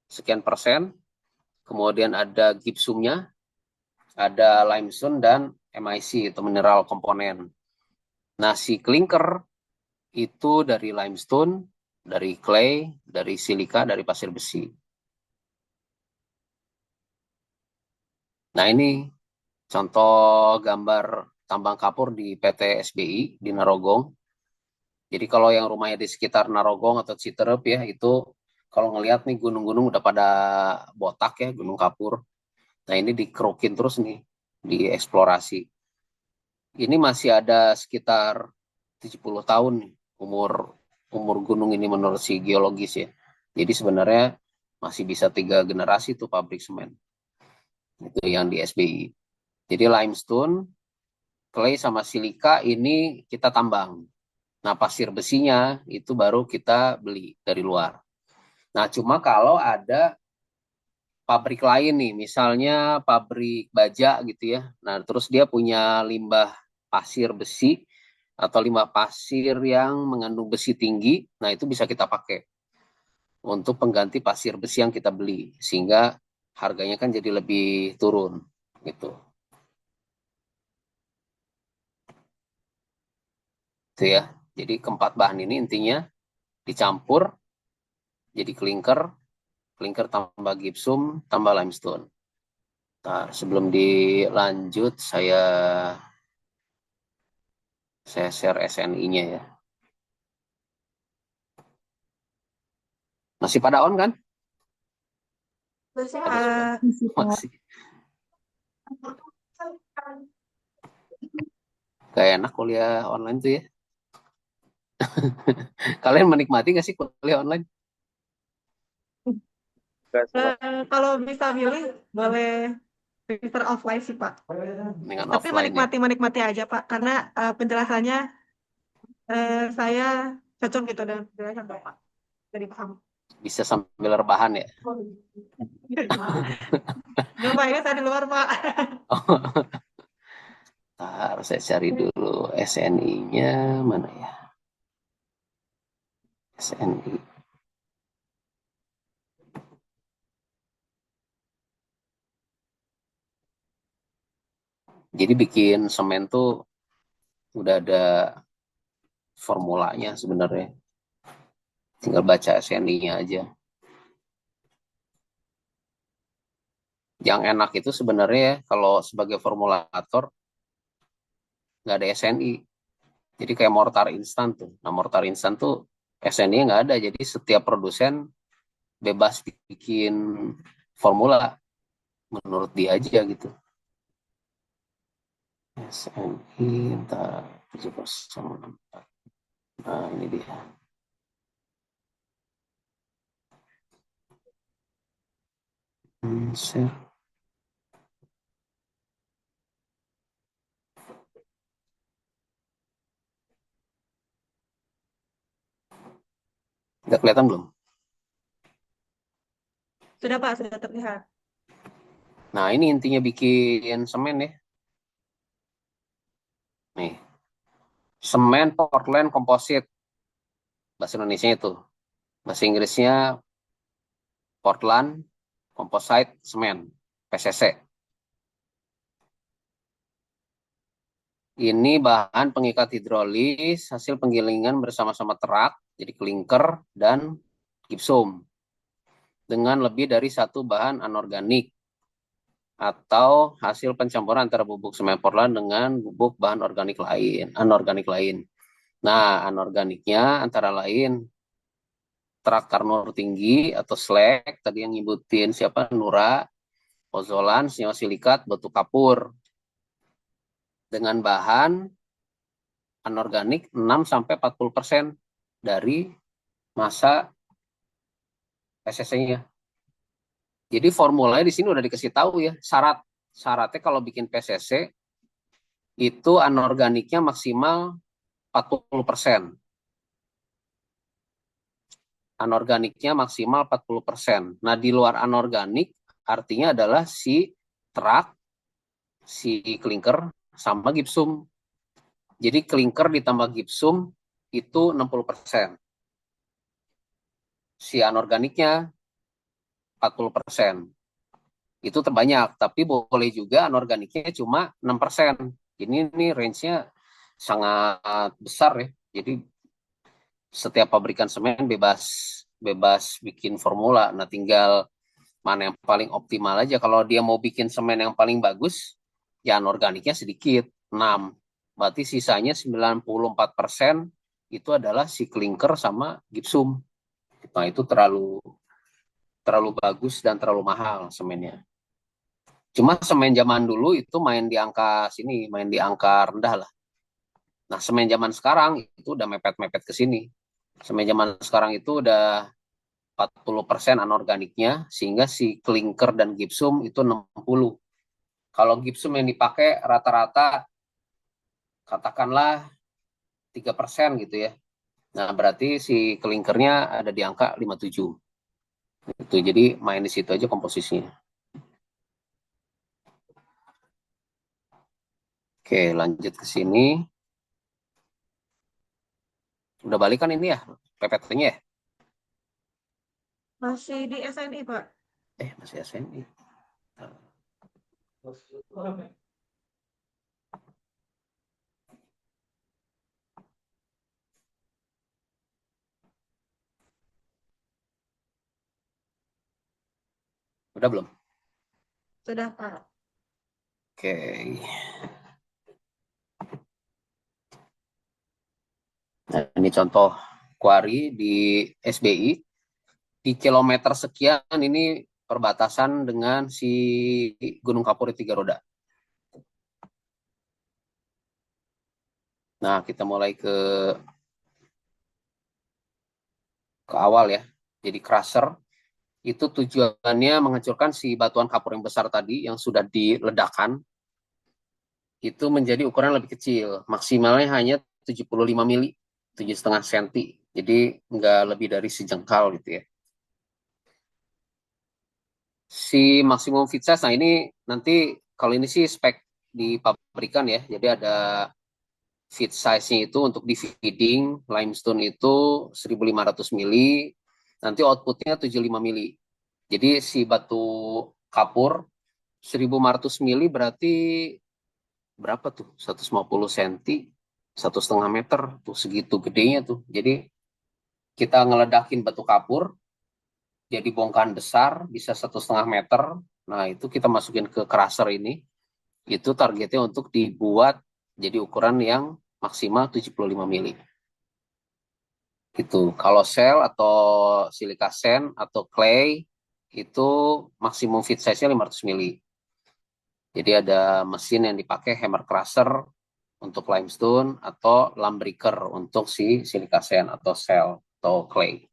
sekian persen, kemudian ada gipsumnya, ada limestone dan MIC atau mineral komponen. Nah si klinker itu dari limestone, dari clay, dari silika, dari pasir besi. Nah ini contoh gambar tambang kapur di PT SBI di Narogong. Jadi kalau yang rumahnya di sekitar Narogong atau Citerep ya, itu kalau ngelihat nih gunung-gunung udah pada botak ya, gunung kapur. Nah ini dikerukin terus nih, dieksplorasi. Ini masih ada sekitar 70 tahun nih, umur gunung ini menurut si geologis ya. Jadi sebenarnya masih bisa 3 generasi tuh pabrik semen. Itu yang di SBI. Jadi limestone, clay sama silika ini kita tambang. Nah, pasir besinya itu baru kita beli dari luar. Nah, cuma kalau ada pabrik lain nih, misalnya pabrik baja gitu ya. Nah, terus dia punya limbah pasir besi atau limbah pasir yang mengandung besi tinggi, nah itu bisa kita pakai untuk pengganti pasir besi yang kita beli, sehingga harganya kan jadi lebih turun gitu. Itu ya. Jadi keempat bahan ini intinya dicampur jadi klinker, klinker tambah gipsum, tambah limestone. Nah, sebelum dilanjut saya Saya share SNI-nya ya. Masih pada on kan? Terus Aduh, Masih, Pak. masih. Gak enak kuliah online tuh ya. Kalian menikmati nggak sih kuliah online? Enggak sih, Pak. kalau bisa milih boleh prefer offline sih Pak. Dengan Tapi offline ya. menikmati aja Pak, karena penjelasannya saya cocok gitu dengan penjelasan Bapak. Jadi paham. Bisa sambil rebahan ya. Nggak Pak, ini saya di luar Pak. Ntar saya cari dulu SNI-nya mana ya? SNI. Jadi bikin semen tuh udah ada formulanya sebenarnya. Tinggal baca SNI-nya aja. Yang enak itu sebenarnya kalau sebagai formulator nggak ada SNI. Jadi kayak mortar instan tuh. Nah mortar instan tuh SNI nggak ada. Jadi setiap produsen bebas bikin formula menurut dia aja gitu. SNI entar 704. Nah ini dia. Share. Udah kelihatan belum? Sudah Pak, sudah terlihat. Nah ini intinya bikin semen ya. Nih, semen Portland Composite. Bahasa Indonesia itu. Bahasa Inggrisnya Portland Composite Semen, PCC. Ini bahan pengikat hidrolis hasil penggilingan bersama-sama terak, jadi klinker dan gipsum dengan lebih dari satu bahan anorganik atau hasil pencampuran antara bubuk semen Portland dengan bubuk bahan organik lain, anorganik lain. Nah, anorganiknya antara lain terak karnur tinggi atau slag, tadi yang nyebutin siapa, Nura, pozolan, senyawa silikat, batu kapur dengan bahan anorganik 6-40% dari massa PCC-nya. Jadi formulanya di sini udah dikasih tahu ya, syaratnya kalau bikin PCC itu anorganiknya maksimal 40%. Anorganiknya maksimal 40%. Nah, di luar anorganik artinya adalah si terak, si klinker, sama gipsum. Jadi klinker ditambah gipsum itu 60%. Si anorganiknya 40%. Itu terbanyak, tapi boleh juga anorganiknya cuma 6%. Ini range-nya sangat besar ya. Jadi setiap pabrikan semen bebas bikin formula. Nah, tinggal mana yang paling optimal aja. Kalau dia mau bikin semen yang paling bagus, ya anorganiknya sedikit, 6. Berarti sisanya 94% itu adalah si klinker sama gipsum. Nah, itu terlalu terlalu bagus dan terlalu mahal semennya. Cuma semen zaman dulu itu main di angka sini, main di angka rendah lah. Nah, semen zaman sekarang itu udah mepet-mepet ke sini. Semen zaman sekarang itu udah 40% anorganiknya, sehingga si klinker dan gipsum itu 60. Kalau gipsum yang dipakai rata-rata katakanlah 3% gitu ya. Nah, berarti si klinkernya ada di angka 57. Itu jadi main di situ aja komposisinya. Oke, lanjut ke sini. Udah balik kan ini ya, PPT-nya ya? Masih di SNI Pak. Masih SNI. Udah belum? Sudah Pak. Oke. Nah, ini contoh kuari di SBI. Di kilometer sekian ini perbatasan dengan si Gunung Kapur tiga roda. Nah, kita mulai ke awal ya. Jadi crusher itu tujuannya menghancurkan si batuan kapur yang besar tadi yang sudah diledakkan itu menjadi ukuran lebih kecil. Maksimalnya hanya 75 mili, 7,5 cm. Jadi nggak lebih dari sejengkal gitu ya. Si maksimum fit size, nah ini nanti kalau ini sih spek di pabrikan ya. Jadi ada feed size-nya itu untuk di feeding limestone itu 1.500 mili, nanti outputnya 75 mili. Jadi si batu kapur 1.500 mili berarti berapa tuh? 150 cm, 1,5 meter tuh, segitu gedenya tuh. Jadi kita ngeledakin batu kapur jadi bongkahan besar bisa 1,5 meter. Nah itu kita masukin ke crusher ini. Itu targetnya untuk dibuat jadi ukuran yang maksimal 75 mili. Gitu. Kalau sel atau silika sand atau clay itu maksimum fit size-nya 500 mili. Jadi ada mesin yang dipakai hammer crusher untuk limestone atau lumbricker untuk si silika sand atau sel atau clay.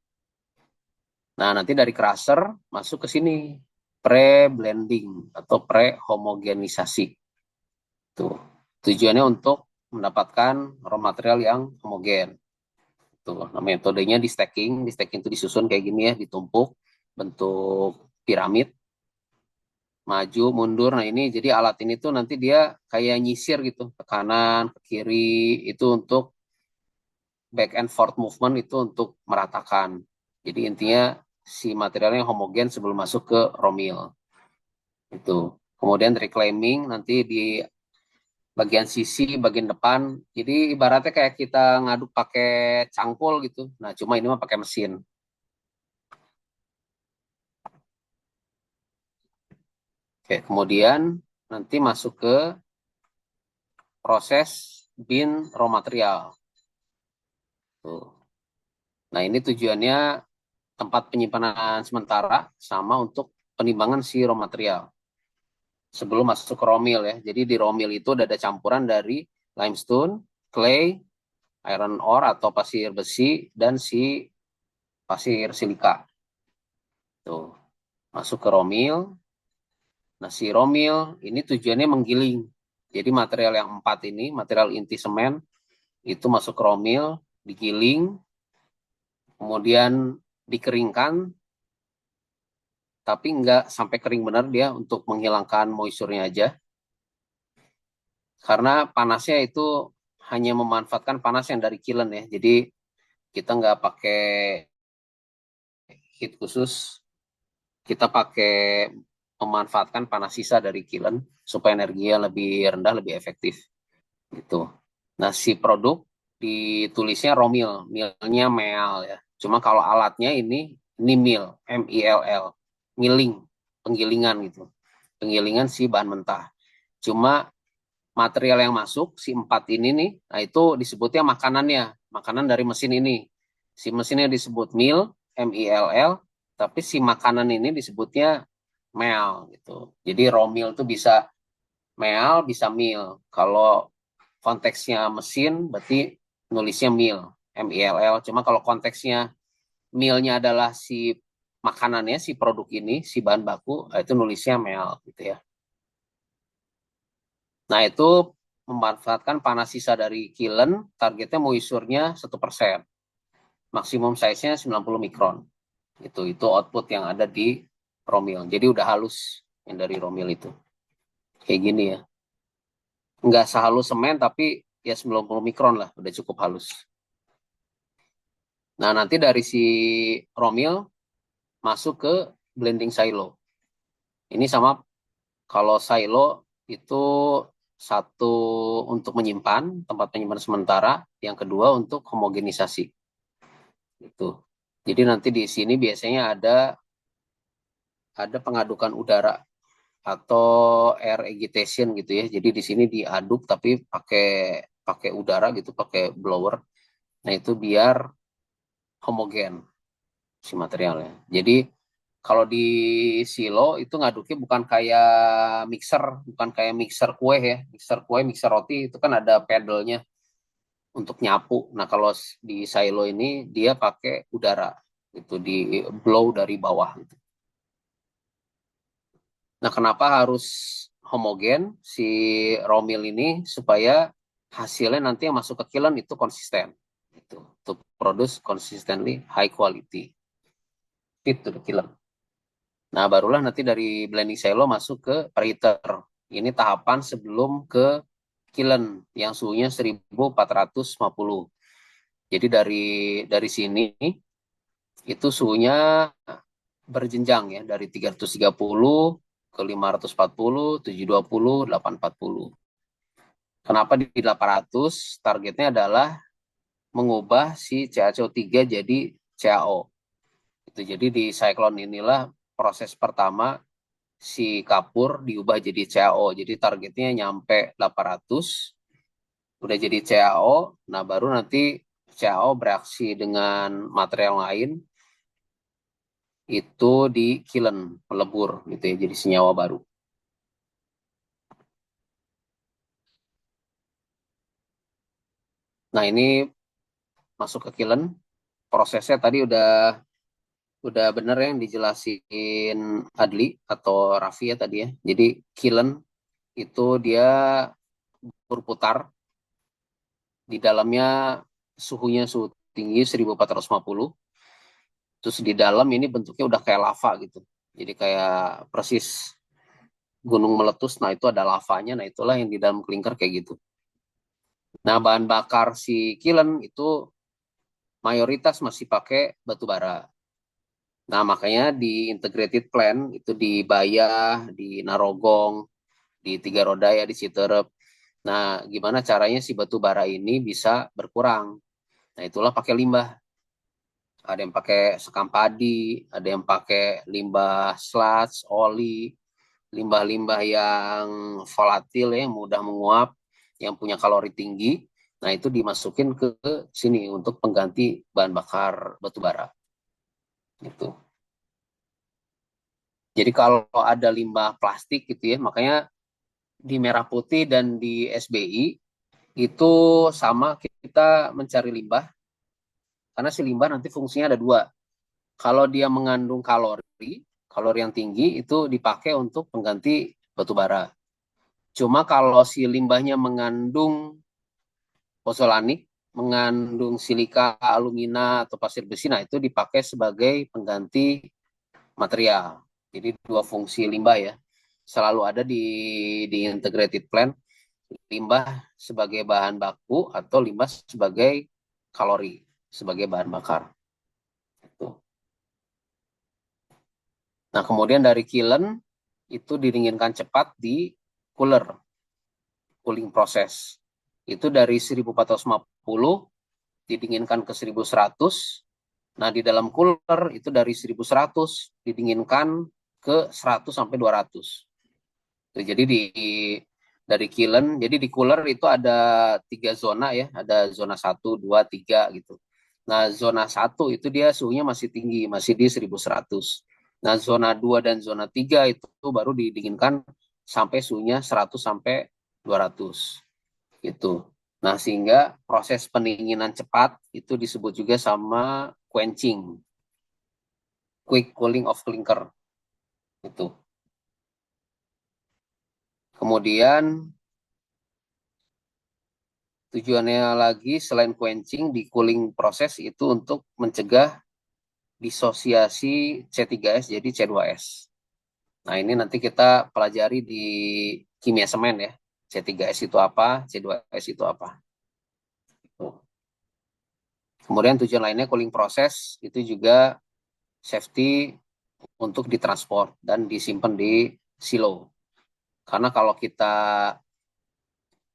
Nah, nanti dari crusher masuk ke sini pre-blending atau pre-homogenisasi. Tuh. Tujuannya untuk mendapatkan raw material yang homogen. Tuh, nah metodenya di stacking itu disusun kayak gini ya, ditumpuk bentuk piramid, maju mundur. Nah ini jadi alat ini tuh nanti dia kayak nyisir gitu ke kanan ke kiri, itu untuk back and forth movement, itu untuk meratakan. Jadi intinya si materialnya homogen sebelum masuk ke raw mill. Itu. Kemudian reclaiming nanti di bagian sisi, bagian depan. Jadi ibaratnya kayak kita ngaduk pakai cangkul gitu. Nah, cuma ini mah pakai mesin. Oke, kemudian nanti masuk ke proses bin raw material. Tuh. Nah, ini tujuannya tempat penyimpanan sementara sama untuk penimbangan si raw material sebelum masuk ke raw mill ya. Jadi di raw mill itu udah ada campuran dari limestone, clay, iron ore atau pasir besi, dan si pasir silika. Tuh, masuk ke raw mill. Nah, si raw mill ini tujuannya menggiling. Jadi material yang 4 ini, material inti semen, itu masuk ke raw mill, digiling, kemudian dikeringkan, tapi nggak sampai kering benar dia untuk menghilangkan moisture-nya aja. Karena panasnya itu hanya memanfaatkan panas yang dari kiln ya. Jadi kita nggak pakai heat khusus, kita pakai memanfaatkan panas sisa dari kiln supaya energinya lebih rendah, lebih efektif. Gitu. Nah, si produk ditulisnya raw mill, millnya meal ya. Cuma kalau alatnya ini mill, M-I-L-L, milling, penggilingan gitu. Penggilingan si bahan mentah. Cuma material yang masuk, si 4 ini nih, nah itu disebutnya makanannya, makanan dari mesin ini. Si mesinnya disebut mill, M-I-L-L, tapi si makanan ini disebutnya meal gitu. Jadi raw mill itu bisa meal, bisa mill. Kalau konteksnya mesin berarti nulisnya mill, M-I-L-L. Cuma kalau konteksnya millnya adalah si makanannya, si produk ini, si bahan baku, itu nulisnya meal gitu ya. Nah itu memanfaatkan panas sisa dari kiln, targetnya moisture-nya 1%. Maksimum size-nya 90 mikron. Itu output yang ada di raw mill. Jadi udah halus yang dari raw mill itu. Kayak gini ya. Nggak sehalus semen tapi ya 90 mikron lah, udah cukup halus. Nah, nanti dari si raw mill masuk ke blending silo. Ini sama, kalau silo itu satu untuk menyimpan, tempat penyimpanan sementara, yang kedua untuk homogenisasi. Itu. Jadi nanti di sini biasanya ada pengadukan udara atau air agitation gitu ya. Jadi di sini diaduk tapi pakai udara gitu, pakai blower. Nah, itu biar homogen si materialnya. Jadi kalau di silo itu ngaduknya bukan kayak mixer kue ya. Mixer kue, mixer roti itu kan ada pedalnya untuk nyapu. Nah, kalau di silo ini dia pakai udara itu di blow dari bawah gitu. Nah, kenapa harus homogen si raw meal ini supaya hasilnya nanti yang masuk ke kiln itu konsisten. Itu to produce consistently high quality fit to the kiln. Nah, barulah nanti dari blending silo masuk ke preheater. Ini tahapan sebelum ke kiln yang suhunya 1450. Jadi dari sini itu suhunya berjenjang ya dari 330 ke 540, 720, 840. Kenapa di 800? Targetnya adalah mengubah si CaCO3 jadi CaO. Itu jadi di cyclone inilah proses pertama si kapur diubah jadi CaO. Jadi targetnya nyampe 800, udah jadi CaO. Nah, baru nanti CaO bereaksi dengan material lain itu di kiln melebur gitu ya, jadi senyawa baru. Nah, ini masuk ke kiln, prosesnya tadi udah bener yang dijelasin Adli atau Raffi ya tadi ya. Jadi kiln itu dia berputar, di dalamnya suhunya suhu tinggi 1450. Terus di dalam ini bentuknya udah kayak lava gitu. Jadi kayak persis gunung meletus, nah itu ada lavanya, nah itulah yang di dalam klinker kayak gitu. Nah, bahan bakar si kiln itu mayoritas masih pakai batu bara. Nah, makanya di integrated plant itu di Bayah, di Narogong, di Tiga Roda ya, di Citerep. Nah, gimana caranya si batu bara ini bisa berkurang? Nah, itulah pakai limbah. Ada yang pakai sekam padi, ada yang pakai limbah sludge, oli, limbah-limbah yang volatil ya, yang mudah menguap, yang punya kalori tinggi. Nah, itu dimasukin ke sini untuk pengganti bahan bakar batu bara. Gitu. Jadi kalau ada limbah plastik gitu ya, makanya di Merah Putih dan di SBI itu sama kita mencari limbah, karena si limbah nanti fungsinya ada dua. Kalau dia mengandung kalori yang tinggi itu dipakai untuk pengganti batu bara. Cuma kalau si limbahnya mengandung pozolanik, mengandung silika, alumina, atau pasir besi, nah itu dipakai sebagai pengganti material. Jadi dua fungsi limbah ya selalu ada di integrated plant, limbah sebagai bahan baku atau limbah sebagai kalori, sebagai bahan bakar. Nah, kemudian dari kiln itu didinginkan cepat di cooler, cooling proses. Itu dari 1450 didinginkan ke 1100. Nah, di dalam cooler itu dari 1100 didinginkan ke 100 sampai 200. Jadi dari kiln, jadi di cooler itu ada 3 zona ya, ada zona 1, 2, 3 gitu. Nah, zona 1 itu dia suhunya masih tinggi, masih di 1100. Nah, zona 2 dan zona 3 itu baru didinginkan sampai suhunya 100 sampai 200 gitu. Nah, sehingga proses pendinginan cepat itu disebut juga sama quenching, quick cooling of clinker itu. Kemudian tujuannya lagi selain quenching di cooling proses itu untuk mencegah disosiasi C3S jadi C2S. Nah, ini nanti kita pelajari di kimia semen ya. C3S itu apa, C2S itu apa. Kemudian tujuan lainnya cooling proses itu juga safety untuk ditransport dan disimpan di silo. Karena kalau kita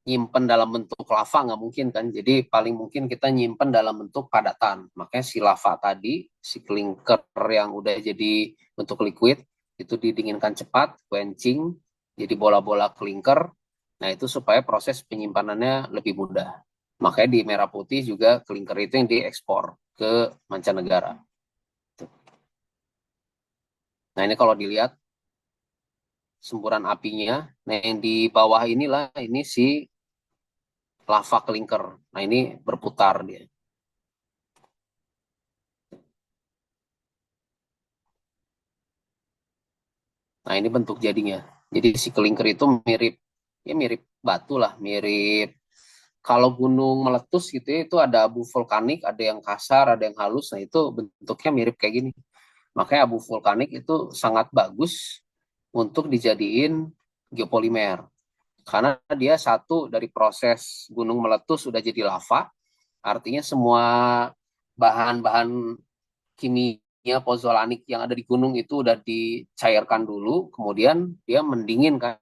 nyimpen dalam bentuk lava nggak mungkin kan. Jadi paling mungkin kita nyimpen dalam bentuk padatan. Makanya si lava tadi, si clinker yang udah jadi bentuk liquid, itu didinginkan cepat, quenching, jadi bola-bola clinker. Nah, itu supaya proses penyimpanannya lebih mudah. Makanya di Merah Putih juga klinker itu yang diekspor ke mancanegara. Nah ini kalau dilihat semburan apinya, nah yang di bawah inilah ini si lava klinker. Nah ini berputar dia. Nah ini bentuk jadinya. Jadi si klinker itu mirip batu lah, mirip kalau gunung meletus gitu ya, itu ada abu vulkanik, ada yang kasar, ada yang halus. Nah itu bentuknya mirip kayak gini. Makanya abu vulkanik itu sangat bagus untuk dijadiin geopolimer. Karena dia satu dari proses gunung meletus sudah jadi lava, artinya semua bahan-bahan kimia pozolanik yang ada di gunung itu udah dicairkan dulu, kemudian dia mendingin kan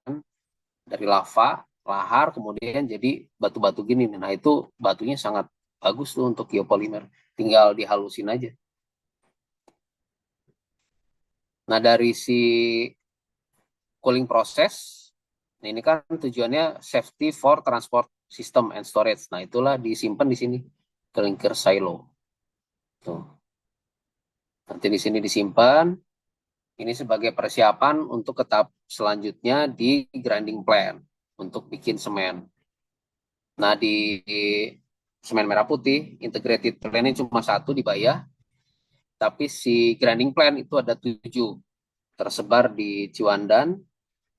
dari lava, lahar, kemudian jadi batu-batu gini. Nah itu batunya sangat bagus tuh untuk geopolimer, tinggal dihalusin aja. Nah dari si cooling process, nah ini kan tujuannya safety for transport system and storage. Nah itulah disimpan di sini, clinker silo. Tuh. Nanti di sini disimpan. Ini sebagai persiapan untuk ke tahap selanjutnya di grinding plant untuk bikin semen. Nah di semen merah putih integrated plant ini cuma satu di Bayah, tapi si grinding plant itu ada 7 tersebar di Ciwandan,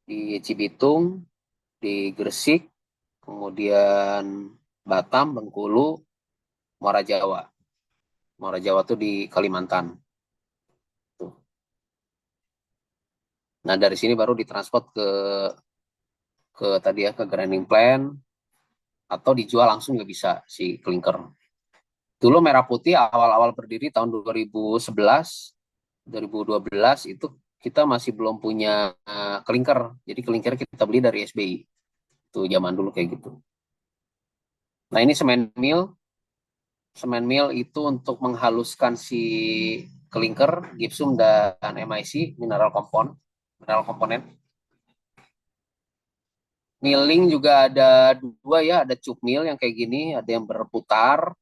di Cibitung, di Gresik, kemudian Batam, Bengkulu, Muara Jawa. Muara Jawa tuh di Kalimantan. Tuh. Nah dari sini baru ditransport ke tadi ya ke grinding plant atau dijual langsung juga bisa si klinker. Dulu Merah Putih awal-awal berdiri tahun 2011, 2012 itu kita masih belum punya klinker. Jadi klinker kita beli dari SBI. Itu zaman dulu kayak gitu. Nah ini semen mill. Semen mill itu untuk menghaluskan si klinker, gypsum dan MIC, mineral komponen. Milling juga ada 2 ya, ada cup mill yang kayak gini, ada yang berputar,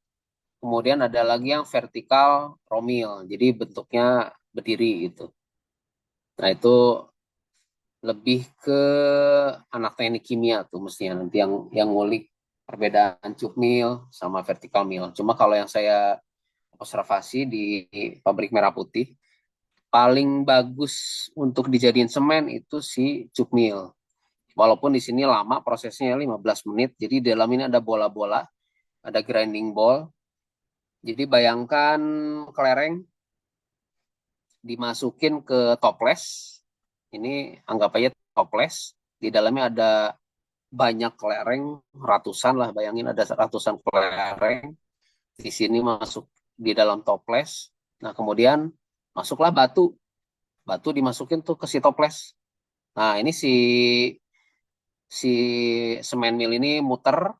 kemudian ada lagi yang vertikal romil, jadi bentuknya berdiri gitu. Nah itu lebih ke anak teknik kimia tuh mestinya nanti yang ngulik perbedaan cup mill sama vertikal mill. Cuma kalau yang saya observasi di pabrik merah putih, paling bagus untuk dijadiin semen itu si cup mill. Walaupun di sini lama prosesnya 15 menit, jadi di dalam ini ada bola-bola, ada grinding ball. Jadi bayangkan kelereng dimasukin ke toples. Ini anggap aja toples. Di dalamnya ada banyak kelereng, ratusan lah, bayangin ada ratusan kelereng. Di sini masuk di dalam toples. Nah kemudian masuklah batu. Batu dimasukin tuh ke si toples. Nah ini si semen mill ini muter.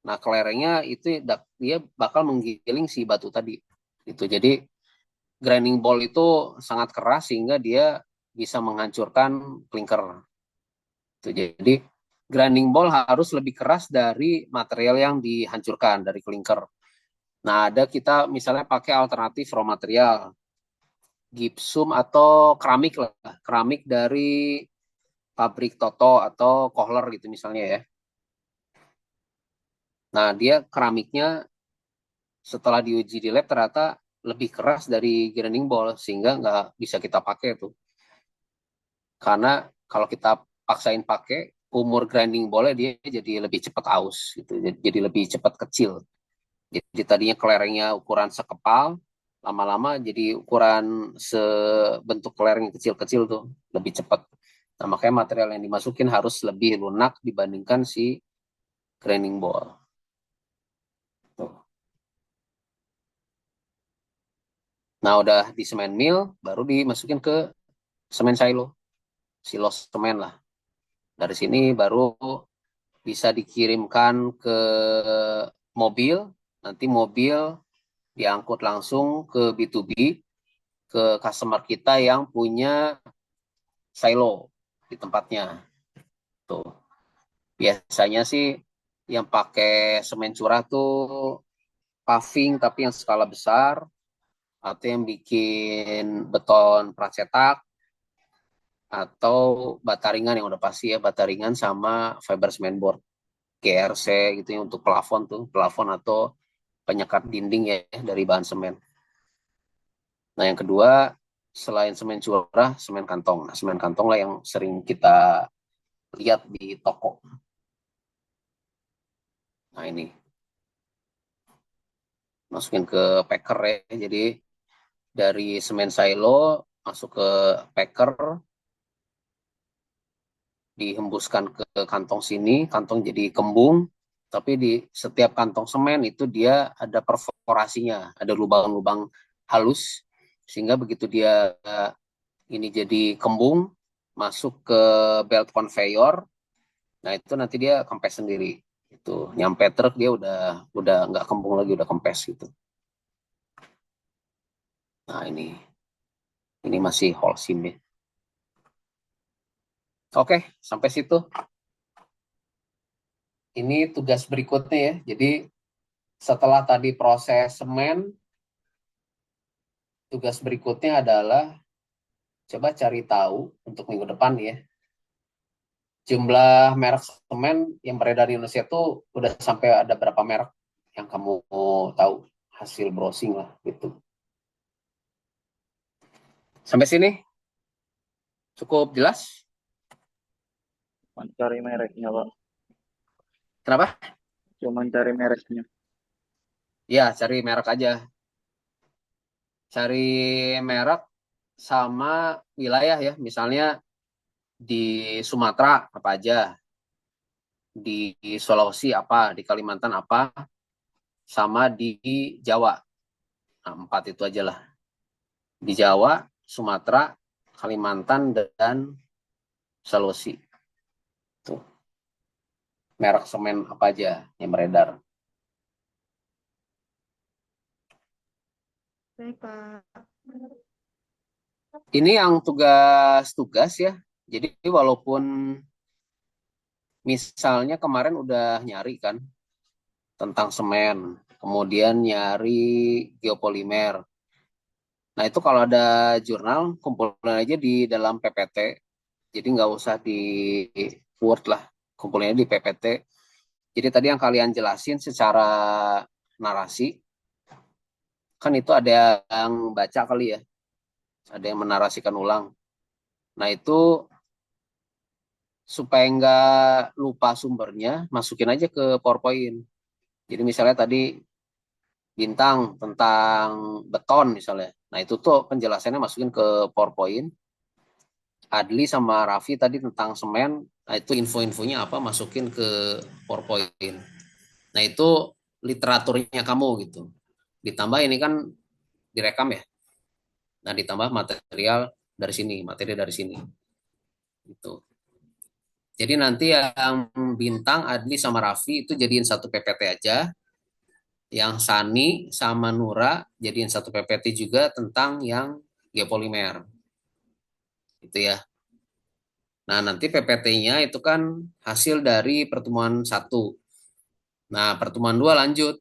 Nah kelerengnya itu dia bakal menggiling si batu tadi. Itu jadi grinding ball itu sangat keras sehingga dia bisa menghancurkan klinker. Itu jadi grinding ball harus lebih keras dari material yang dihancurkan dari klinker. Nah, ada kita misalnya pakai alternatif raw material, gypsum atau keramik lah, keramik dari pabrik Toto atau Kohler gitu misalnya ya. Nah, dia keramiknya setelah diuji di lab ternyata lebih keras dari grinding ball sehingga nggak bisa kita pakai tuh. Karena kalau kita paksain pakai, umur grinding ballnya dia jadi lebih cepat aus gitu, jadi lebih cepat kecil. Jadi tadinya kelerengnya ukuran sekepal, lama-lama jadi ukuran sebentuk kelereng kecil-kecil tuh, lebih cepat. Nah, makanya material yang dimasukin harus lebih lunak dibandingkan si grinding ball. Tuh. Nah, udah di semen mill, baru dimasukin ke semen silo. Silo semen lah. Dari sini baru bisa dikirimkan ke mobil, nanti mobil diangkut langsung ke B2B, ke customer kita yang punya silo di tempatnya. Tuh. Biasanya sih yang pakai semen curah tuh paving tapi yang skala besar, atau yang bikin beton plat cetak, atau bata ringan yang udah pasti ya, bata ringan sama fiber cement board, GRC gitu ya untuk plafon atau penyekat dinding ya dari bahan semen. Nah yang kedua, selain semen curah, semen kantong. Nah semen kantong lah yang sering kita lihat di toko. Nah ini masukin ke packer ya. Jadi dari semen silo masuk ke packer, dihembuskan ke kantong sini, kantong jadi kembung, tapi di setiap kantong semen itu dia ada perforasinya, ada lubang-lubang halus, sehingga begitu dia ini jadi kembung, masuk ke belt conveyor, nah itu nanti dia kempes sendiri. Itu nyampe truk dia udah nggak kembung lagi, udah kempes gitu. Nah ini masih whole seam ya. Oke, sampai situ. Ini tugas berikutnya ya. Jadi setelah tadi proses semen, tugas berikutnya adalah coba cari tahu untuk minggu depan ya. Jumlah merek semen yang beredar di Indonesia itu udah sampai ada berapa merek yang kamu tahu, hasil browsing lah gitu. Sampai sini cukup jelas? Cari mereknya, Pak. Kenapa? Cuman cari mereknya. Ya, cari merek aja. Cari merek sama wilayah ya. Misalnya di Sumatera apa aja, di Sulawesi apa, di Kalimantan apa, sama di Jawa. Nah, 4 itu aja lah. Di Jawa, Sumatera, Kalimantan, dan Sulawesi. Tuh. Merek semen apa aja yang beredar. Baik, Pak. Ini yang tugas-tugas ya. Jadi walaupun misalnya kemarin udah nyari kan tentang semen, kemudian nyari geopolimer. Nah itu kalau ada jurnal, kumpulin aja di dalam PPT. Jadi nggak usah di Word lah, kumpulinnya di PPT. Jadi tadi yang kalian jelasin secara narasi, kan itu ada yang baca kali ya, ada yang menarasikan ulang. Nah itu supaya nggak lupa sumbernya, masukin aja ke PowerPoint. Jadi misalnya tadi bintang tentang beton misalnya. Nah itu tuh penjelasannya masukin ke PowerPoint. Adli sama Raffi tadi tentang semen, nah itu info-infonya apa masukin ke PowerPoint. Nah itu literaturnya kamu gitu. Ditambah ini kan direkam ya. Nah ditambah material dari sini, materi dari sini. Gitu. Jadi nanti yang bintang, Adli sama Raffi itu jadiin satu PPT aja. Yang Sani sama Nura jadiin satu PPT juga tentang yang geopolimer. Itu ya. Nah, nanti PPT-nya itu kan hasil dari pertemuan 1. Nah, pertemuan 2 lanjut.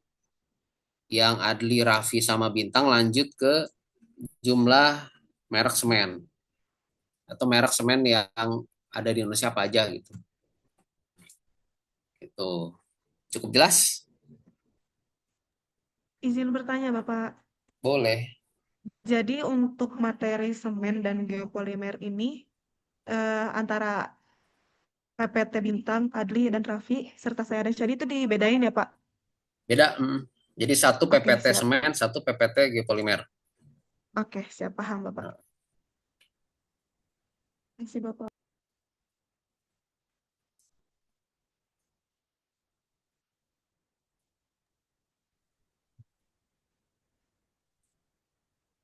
Yang Adli, Raffi, sama Bintang lanjut ke jumlah merek semen. Atau merek semen yang ada di Indonesia apa aja gitu. Itu cukup jelas? Izin bertanya, Bapak. Boleh. Jadi untuk materi semen dan geopolimer ini antara PPT Bintang, Adli, dan Raffi, serta saya dan Syadi itu dibedain ya, Pak? Beda. Jadi satu Oke, PPT siap. semen, satu PPT geopolimer. Oke, siap. Paham, Bapak. Nah, Terima kasih, Bapak.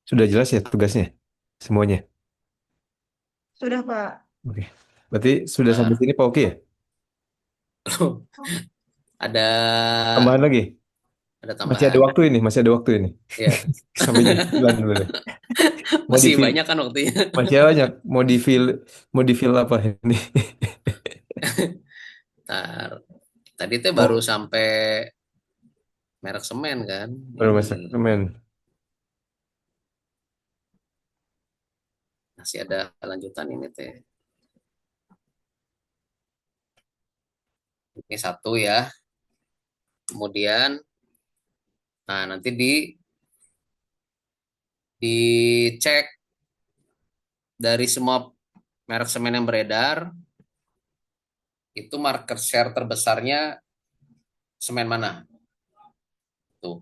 Sudah jelas ya tugasnya semuanya. Sudah, Pak. Oke. Berarti sudah sampai Nah, sini Pak Oki ya? ada Tambahan lagi? ada Masih ada tambahan. waktu ini, masih ada waktu ini. Ya. Sampai jam 9 dulu deh. Mau di Masih fill, banyak kan waktunya. masih banyak. Mau di fill apa ini? Ntar. Tadi teh Oh, baru sampai merek semen kan. baru Ini masak semen. masih ada lanjutan ini teh. Ini satu ya. Kemudian, nah nanti dicek dari semua merek semen yang beredar, itu market share terbesarnya semen mana? Tuh.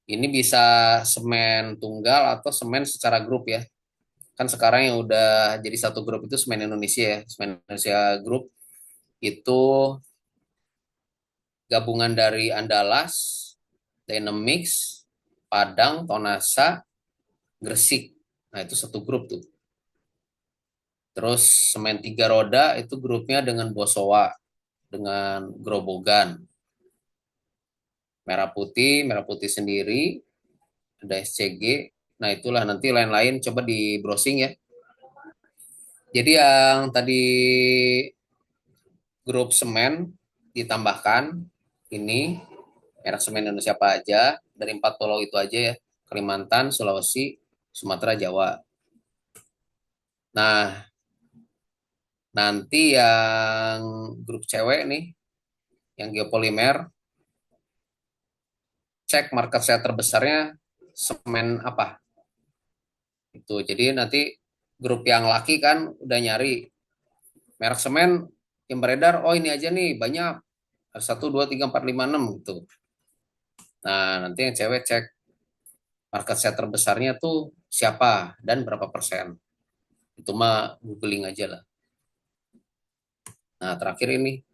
Ini bisa semen tunggal atau semen secara grup ya. Kan sekarang yang udah jadi satu grup itu Semen Indonesia ya. Semen Indonesia Group itu gabungan dari Andalas, Dynamix, Padang, Tonasa, Gresik. Nah, itu satu grup tuh. Terus semen tiga roda itu grupnya dengan Bosowa, dengan Grobogan. Merah putih sendiri, ada SCG. Nah, itulah nanti lain-lain coba di browsing ya. Jadi yang tadi grup semen ditambahkan ini merek semen Indonesia apa aja dari 4 pulau itu aja ya, Kalimantan, Sulawesi, Sumatera, Jawa. Nah, nanti yang grup cewek nih, yang geopolimer, cek market share terbesarnya semen apa. Itu. Jadi nanti grup yang laki kan udah nyari merek semen yang beredar, oh ini aja nih banyak. 1, 2, 3, 4, 5, 6 gitu. Nah, nanti yang cewek cek market share terbesarnya tuh siapa dan berapa persen. Itu mah googling aja lah. Nah, terakhir ini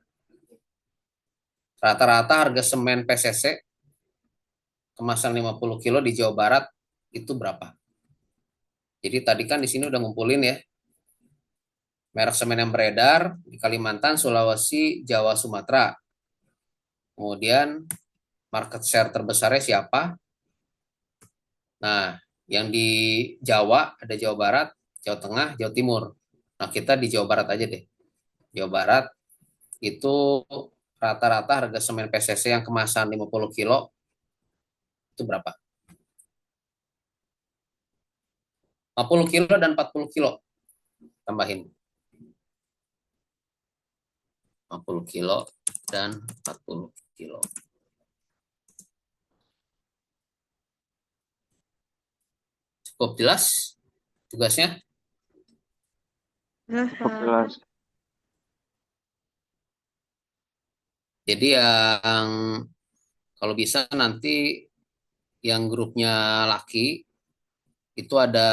rata-rata harga semen PCC kemasan 50 kilo di Jawa Barat itu berapa? Jadi tadi kan di sini udah ngumpulin ya merek semen yang beredar di Kalimantan, Sulawesi, Jawa, Sumatera. Kemudian market share terbesarnya siapa? Nah, yang di Jawa ada Jawa Barat, Jawa Tengah, Jawa Timur. Nah, kita di Jawa Barat aja deh. Jawa Barat itu rata-rata harga semen PCC yang kemasan 50 kilo itu berapa? 50 kilo dan 40 kilo tambahin. 50 kilo dan 40 kilo. Cukup jelas tugasnya? Jelas, Cukup Pak. jelas. Jadi yang kalau bisa nanti yang grupnya laki itu ada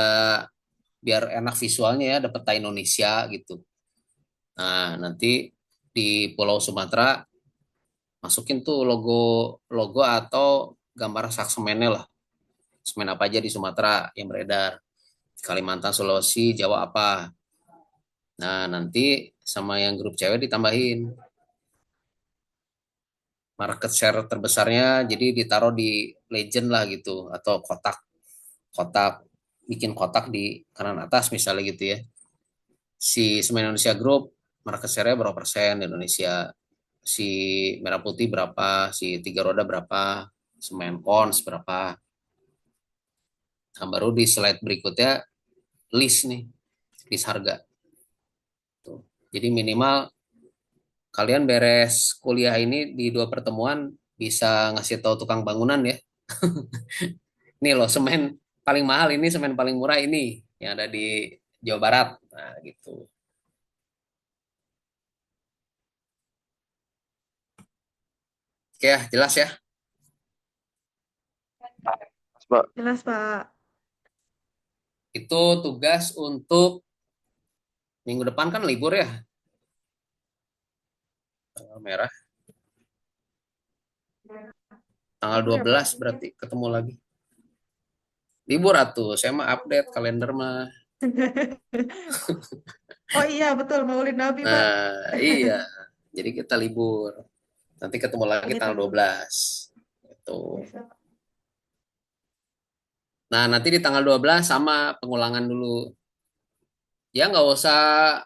biar enak visualnya ya, ada peta Indonesia gitu. Nah, nanti di Pulau Sumatera masukin tuh logo logo atau gambar sak semennya lah. Semen apa aja di Sumatera yang beredar. Kalimantan, Sulawesi, Jawa apa. Nah, nanti sama yang grup cewek ditambahin market share terbesarnya jadi ditaruh di legend lah gitu atau kotak kotak bikin kotak di kanan atas misalnya gitu ya. Si Semen Indonesia Group market share-nya berapa persen di Indonesia, si merah putih berapa, si tiga roda berapa, semen pons berapa. Nah, baru di slide berikutnya list nih, list harga. Tuh. Jadi minimal kalian beres kuliah ini di 2 pertemuan bisa ngasih tahu tukang bangunan ya. Nih loh semen paling mahal ini, semen paling murah ini yang ada di Jawa Barat. Nah, gitu. Oke ya, jelas ya. Pak. Jelas, Pak. Itu tugas untuk minggu depan kan libur ya. Tanggal merah. Tanggal Libur dua ya, Pak? belas berarti ketemu lagi. Libur atuh, saya mah update kalender mah. Oh iya, betul. Maulid Nabi, Pak. Nah, iya. Jadi kita libur. Nanti ketemu lagi Ini tanggal tanggal 12. Itu. biasa. Nah, nanti di tanggal 12 sama pengulangan dulu. Ya nggak usah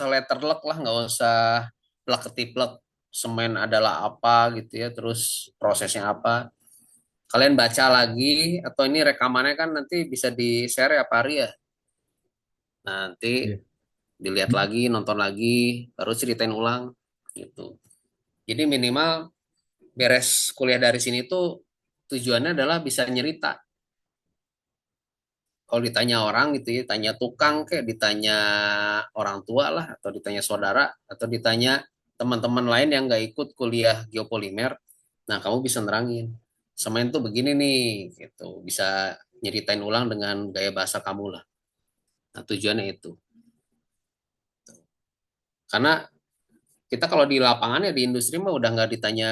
letterlock lah, nggak usah plek ketiplek. semen adalah apa gitu ya, terus prosesnya apa. Kalian baca lagi atau ini rekamannya kan nanti bisa di-share ya Pak Ari ya. Nanti Iya. dilihat lagi, nonton lagi, baru ceritain ulang gitu. Jadi minimal beres kuliah dari sini tuh tujuannya adalah bisa nyerita. Kalau ditanya orang gitu ya, tanya tukang kayak ditanya orang tua lah, atau ditanya saudara, atau ditanya teman-teman lain yang nggak ikut kuliah geopolimer, nah kamu bisa nerangin. Semen tuh begini nih, gitu. Bisa nyeritain ulang dengan gaya bahasa kamu lah. Nah tujuannya itu. Karena kita kalau di lapangan ya di industri mah udah nggak ditanya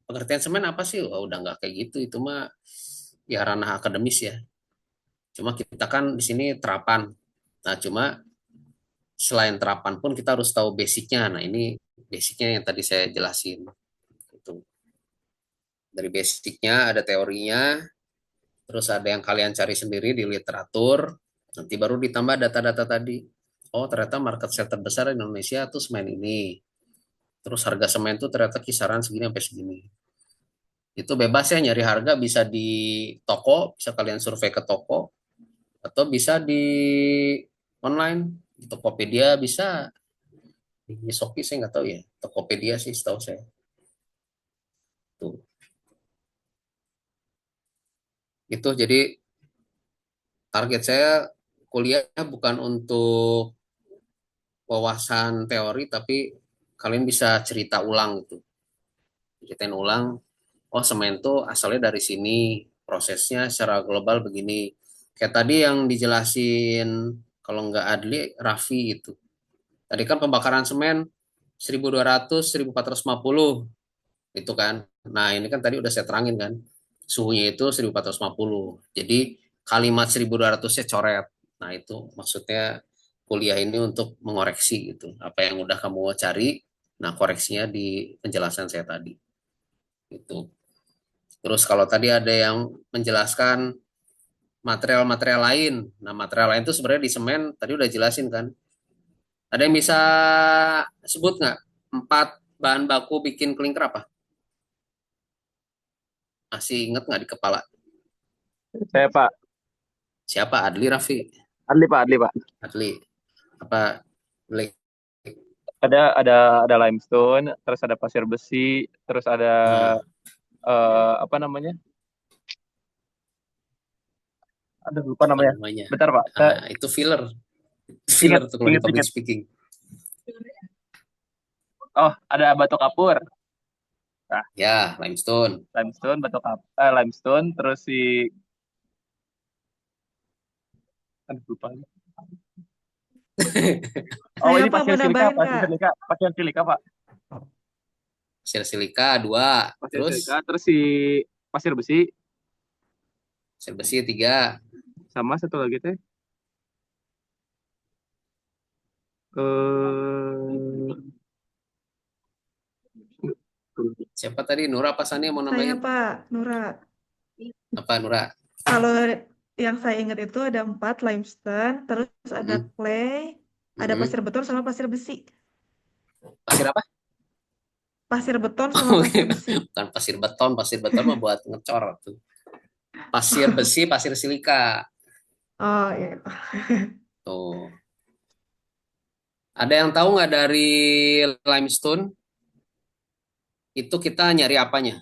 pengertian semen apa sih, wah, udah nggak kayak gitu. Itu mah ya ranah akademis ya. Cuma kita kan di sini terapan. Nah, cuma selain terapan pun kita harus tahu basicnya. Nah, ini basicnya yang tadi saya jelasin. Gitu. Dari basicnya ada teorinya, terus ada yang kalian cari sendiri di literatur, nanti baru ditambah data-data tadi. Oh, ternyata market share terbesar di Indonesia tuh semen ini. Terus harga semen tuh ternyata kisaran segini sampai segini. Itu bebas ya nyari harga bisa di toko, bisa kalian survei ke toko, atau bisa di online, di Tokopedia bisa, di Shopee saya nggak tahu ya, Tokopedia sih setahu saya. Tuh. Itu jadi target saya kuliah bukan untuk wawasan teori, tapi kalian bisa cerita ulang gitu. Ceritain ulang, oh semen tuh asalnya dari sini, prosesnya secara global begini. Kayak tadi yang dijelasin, kalau nggak Adli, Raffi gitu. Tadi kan pembakaran semen 1200, 1450 itu kan. Nah, ini kan tadi udah saya terangin kan. Suhunya itu 1450. Jadi kalimat 1200-nya coret. Nah, itu maksudnya kuliah ini untuk mengoreksi gitu. Apa yang udah kamu cari, nah koreksinya di penjelasan saya tadi. Itu. Terus kalau tadi ada yang menjelaskan material-material lain. Nah, material lain itu sebenarnya di semen tadi udah jelasin kan. Ada yang bisa sebut nggak? 4 bahan baku bikin klinker apa? Masih inget nggak di kepala? Saya Pak. Siapa? Adli, Raffi? Adli Pak, Adli Pak. Adli. Apa? Blake? Ada limestone, terus ada pasir besi, terus ada Nah, apa namanya? Aduh, lupa apa namanya. namanya? Bentar Pak, saya Nah, itu filler. ingat, Filler tuh kalau di ingat, public ingat. speaking. Oh, ada batu kapur. Nah, Ya, limestone. limestone, limestone, terus si, aduh lupa. Oh, Saya ini Pak mau nambahin Kak. pasir silika Pak, Pasir silika 2. pasir Terus silika, terus si pasir besi, pasir besi 3. sama satu lagi teh, eh Siapa tadi? Nura apa Sani yang mau Saya nambahin? Pak, Nura. Apa Nura? Kalau yang saya ingat itu ada 4 limestone, terus ada Hmm. clay, ada pasir Hmm. beton sama pasir besi. Pasir apa? Pasir beton sama pasir besi. Bukan pasir beton. Pasir beton mah buat ngecor tuh. Pasir besi, pasir silika. Oh iya. Tuh. Ada yang tahu nggak dari limestone? Itu kita nyari apanya?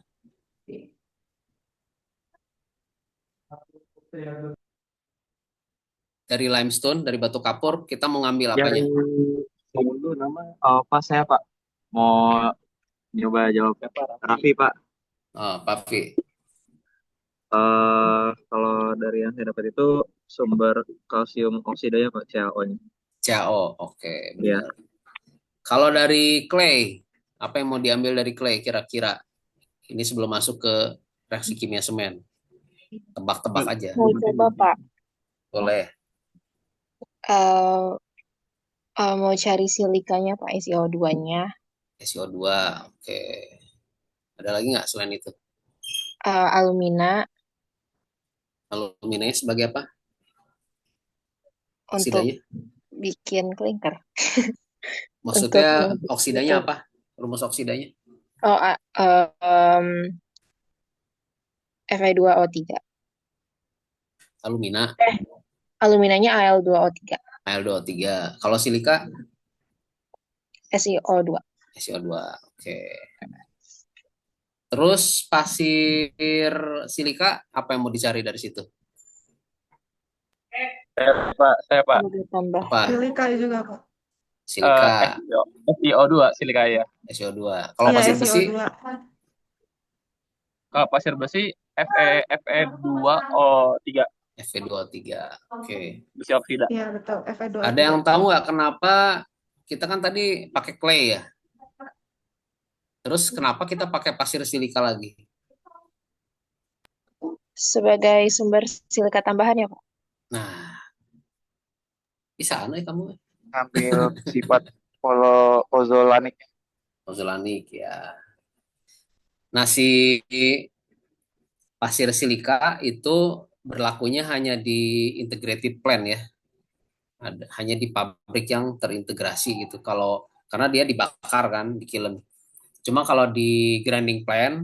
Dari limestone, dari batu kapur, kita mau ngambil yang apanya? dulu nama apa saya Pak mau nyoba jawab apa Raffi Pak. Oh, Pavi. Kalau dari yang saya dapat itu sumber kalsium oksidanya Pak, CaO-nya. CaO. Oke, Ya, benar. Kalau dari clay, apa yang mau diambil dari clay kira-kira? Ini sebelum masuk ke reaksi kimia semen. Tebak-tebak aja. Mau coba, Pak. Boleh. Eh, mau cari silikanya, Pak, SiO2-nya. SiO2. Oke. Ada lagi nggak selain itu? Alumina Aluminanya sebagai apa? untuk Oksidanya? bikin klinker. Untuk Maksudnya itu. oksidanya apa? Rumus oksidanya? Oh, Fe2O3. Alumina, Aluminanya Al2O3, Al2O3. Kalau silika, SiO2. SiO2. Oke. Terus pasir silika, apa yang mau dicari dari situ? Saya Pak. Sebagai tambah. Apa? Silika juga, Pak. Silika, SiO2 silika ya. SiO2. Kalau Iya, pasir besi, SiO2. Kalau pasir besi Fe2O3 Fe2O3. Oke. besi oksida. Iya, betul. Ada Fe2O3. yang tahu nggak kenapa kita kan tadi pakai clay ya? Terus kenapa kita pakai pasir silika lagi? Sebagai sumber silika tambahan ya, Pak. Nah, bisa aneh kamu Ambil sifat pozolanik. pozolanik ya. Nah, si pasir silika itu berlakunya hanya di integrated plant ya. Hanya di pabrik yang terintegrasi gitu. Karena dia dibakar kan di kiln. Cuma kalau di grinding plant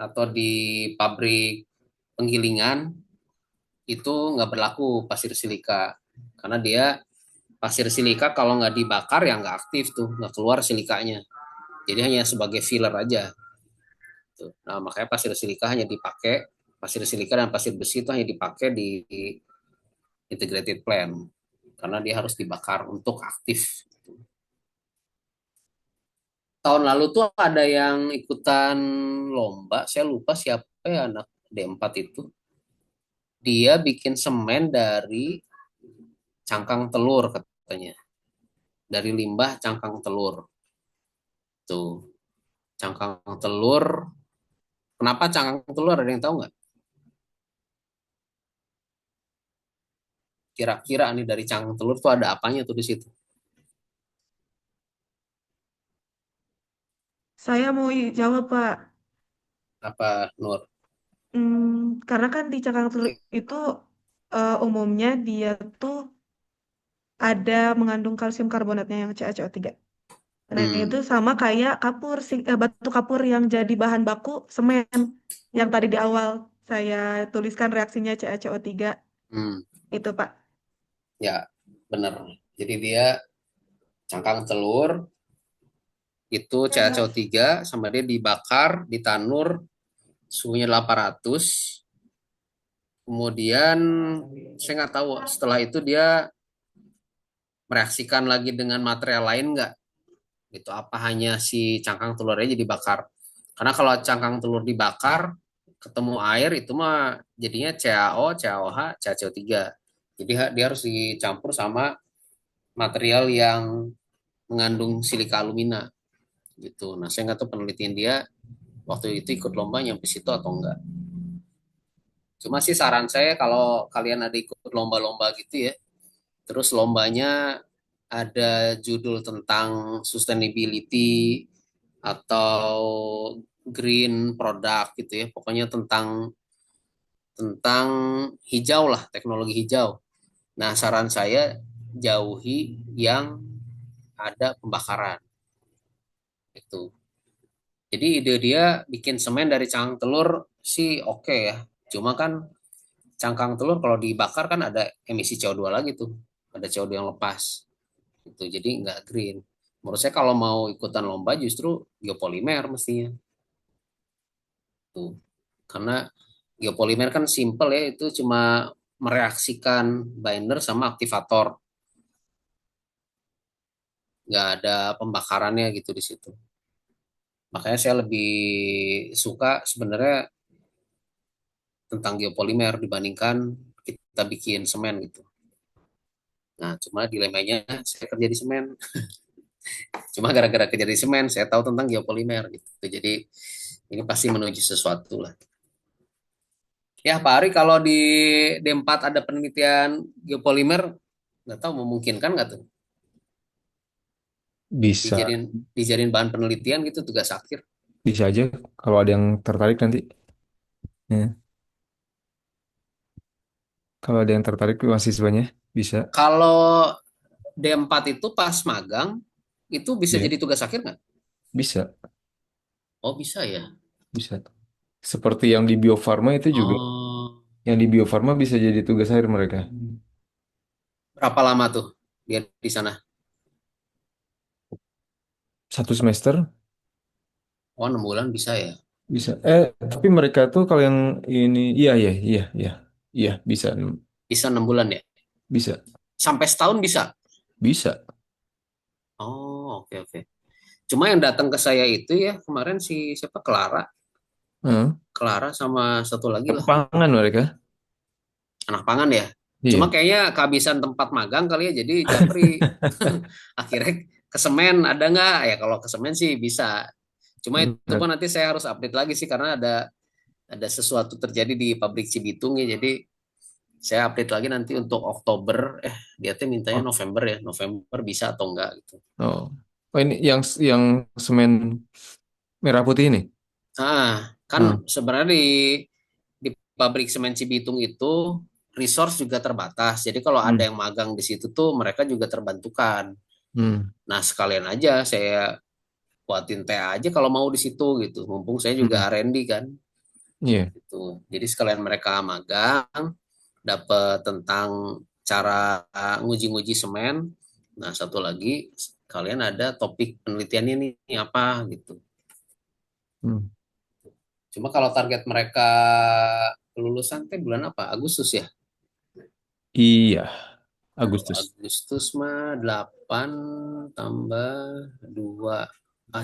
atau di pabrik penggilingan itu nggak berlaku pasir silika karena dia pasir silika kalau nggak dibakar ya nggak aktif tuh, nggak keluar silikanya, jadi hanya sebagai filler aja tuh. Nah, makanya pasir silika hanya dipakai, pasir silika dan pasir besi itu hanya dipakai di integrated plant karena dia harus dibakar untuk aktif. Tahun lalu tuh ada yang ikutan lomba, saya lupa siapa ya, anak D4 itu, dia bikin semen dari cangkang telur katanya, dari limbah cangkang telur tuh. Cangkang telur, kenapa cangkang telur, ada yang tahu nggak? Kira-kira nih dari cangkang telur tuh ada apanya tuh di situ? Saya mau jawab, Pak. Apa, Nur? Karena kan di cangkang telur itu umumnya dia tuh ada mengandung kalsium karbonatnya yang CaCO3. Nah, itu Hmm, sama kayak batu kapur yang jadi bahan baku semen yang tadi di awal saya tuliskan reaksinya CaCO3 hmm, itu, Pak. ya bener. Jadi dia cangkang telur itu CaCO3 sama dia dibakar, ditanur suhunya 800. Kemudian saya nggak tahu setelah itu dia mereaksikan lagi dengan material lain nggak? Itu apa hanya si cangkang telurnya jadi bakar? Karena kalau cangkang telur dibakar ketemu air itu mah jadinya CaO, CaOH, CaCO3. Jadi dia harus dicampur sama material yang mengandung silika alumina gitu. Nah, saya nggak tahu penelitian dia waktu itu ikut lomba nyampe situ atau enggak. Cuma sih saran saya kalau kalian ada ikut lomba-lomba gitu ya, terus lombanya ada judul tentang sustainability atau green product gitu ya. Pokoknya tentang tentang hijau lah, teknologi hijau. Nah, saran saya jauhi yang ada pembakaran itu. Jadi ide dia bikin semen dari cangkang telur sih oke ya. Cuma kan cangkang telur kalau dibakar kan ada emisi CO2 lagi tuh. Ada CO2 yang lepas. Itu jadi nggak green. Menurut saya kalau mau ikutan lomba justru geopolimer mestinya. Tuh. Karena geopolimer kan simple ya, itu cuma mereaksikan binder sama aktivator. Nggak ada pembakarannya gitu di situ. Makanya saya lebih suka sebenarnya tentang geopolimer dibandingkan kita bikin semen gitu. Nah, cuma dilemanya saya kerja di semen. Cuma gara-gara kerja di semen, saya tahu tentang geopolimer gitu. Jadi ini pasti menuju sesuatu lah. Ya, Pak Ari, kalau di D4 ada penelitian geopolimer, nggak tahu memungkinkan nggak tuh Bisa, dijadiin dijadiin bahan penelitian gitu tugas akhir. bisa aja kalau ada yang tertarik nanti. Ya. Kalau ada yang tertarik mahasiswanya bisa. Kalau D4 itu pas magang, itu bisa Ya, jadi tugas akhir nggak? bisa. Oh, bisa ya. Bisa. Seperti yang di Bio Farma itu juga. Oh, Yang di Bio Farma bisa jadi tugas akhir mereka. berapa lama tuh dia di sana? 1 semester Oh, 6 bulan bisa ya. bisa. Tapi mereka tuh kalau yang ini, iya, iya, iya, iya, iya, bisa, Bisa 6 bulan ya. bisa, Sampai setahun bisa. bisa. Oh, oke oke. Cuma yang datang ke saya itu ya kemarin si siapa Clara, Heeh. Clara sama satu lagi lah Lapangan mereka. anak pangan ya. Cuma Iya. kayaknya kehabisan tempat magang kali ya, jadi Japri akhirnya ke semen ada nggak? Ya kalau ke semen sih bisa. Cuma itu Nah, pun nanti saya harus update lagi sih karena ada sesuatu terjadi di pabrik Cibitung ya. Jadi saya update lagi nanti untuk Oktober. Dia tuh mintanya oh, November ya. November bisa atau enggak gitu. oh. Oh, ini yang semen merah putih ini. Nah, kan Nah, sebenarnya di pabrik semen Cibitung itu resource juga terbatas. Jadi kalau ada hmm, yang magang di situ tuh mereka juga terbantukan. hmm, Nah, sekalian aja saya buatin teh aja kalau mau di situ gitu. Mumpung saya juga hmm. R&D kan Iya. gitu. Jadi sekalian mereka magang dapat tentang cara nguji-nguji semen. Nah, satu lagi kalian ada topik penelitiannya nih apa gitu. Hmm. Cuma kalau target mereka kelulusan teh bulan apa? Agustus ya? Iya, Kalau Agustus. Agustus mah 8 tambah 2.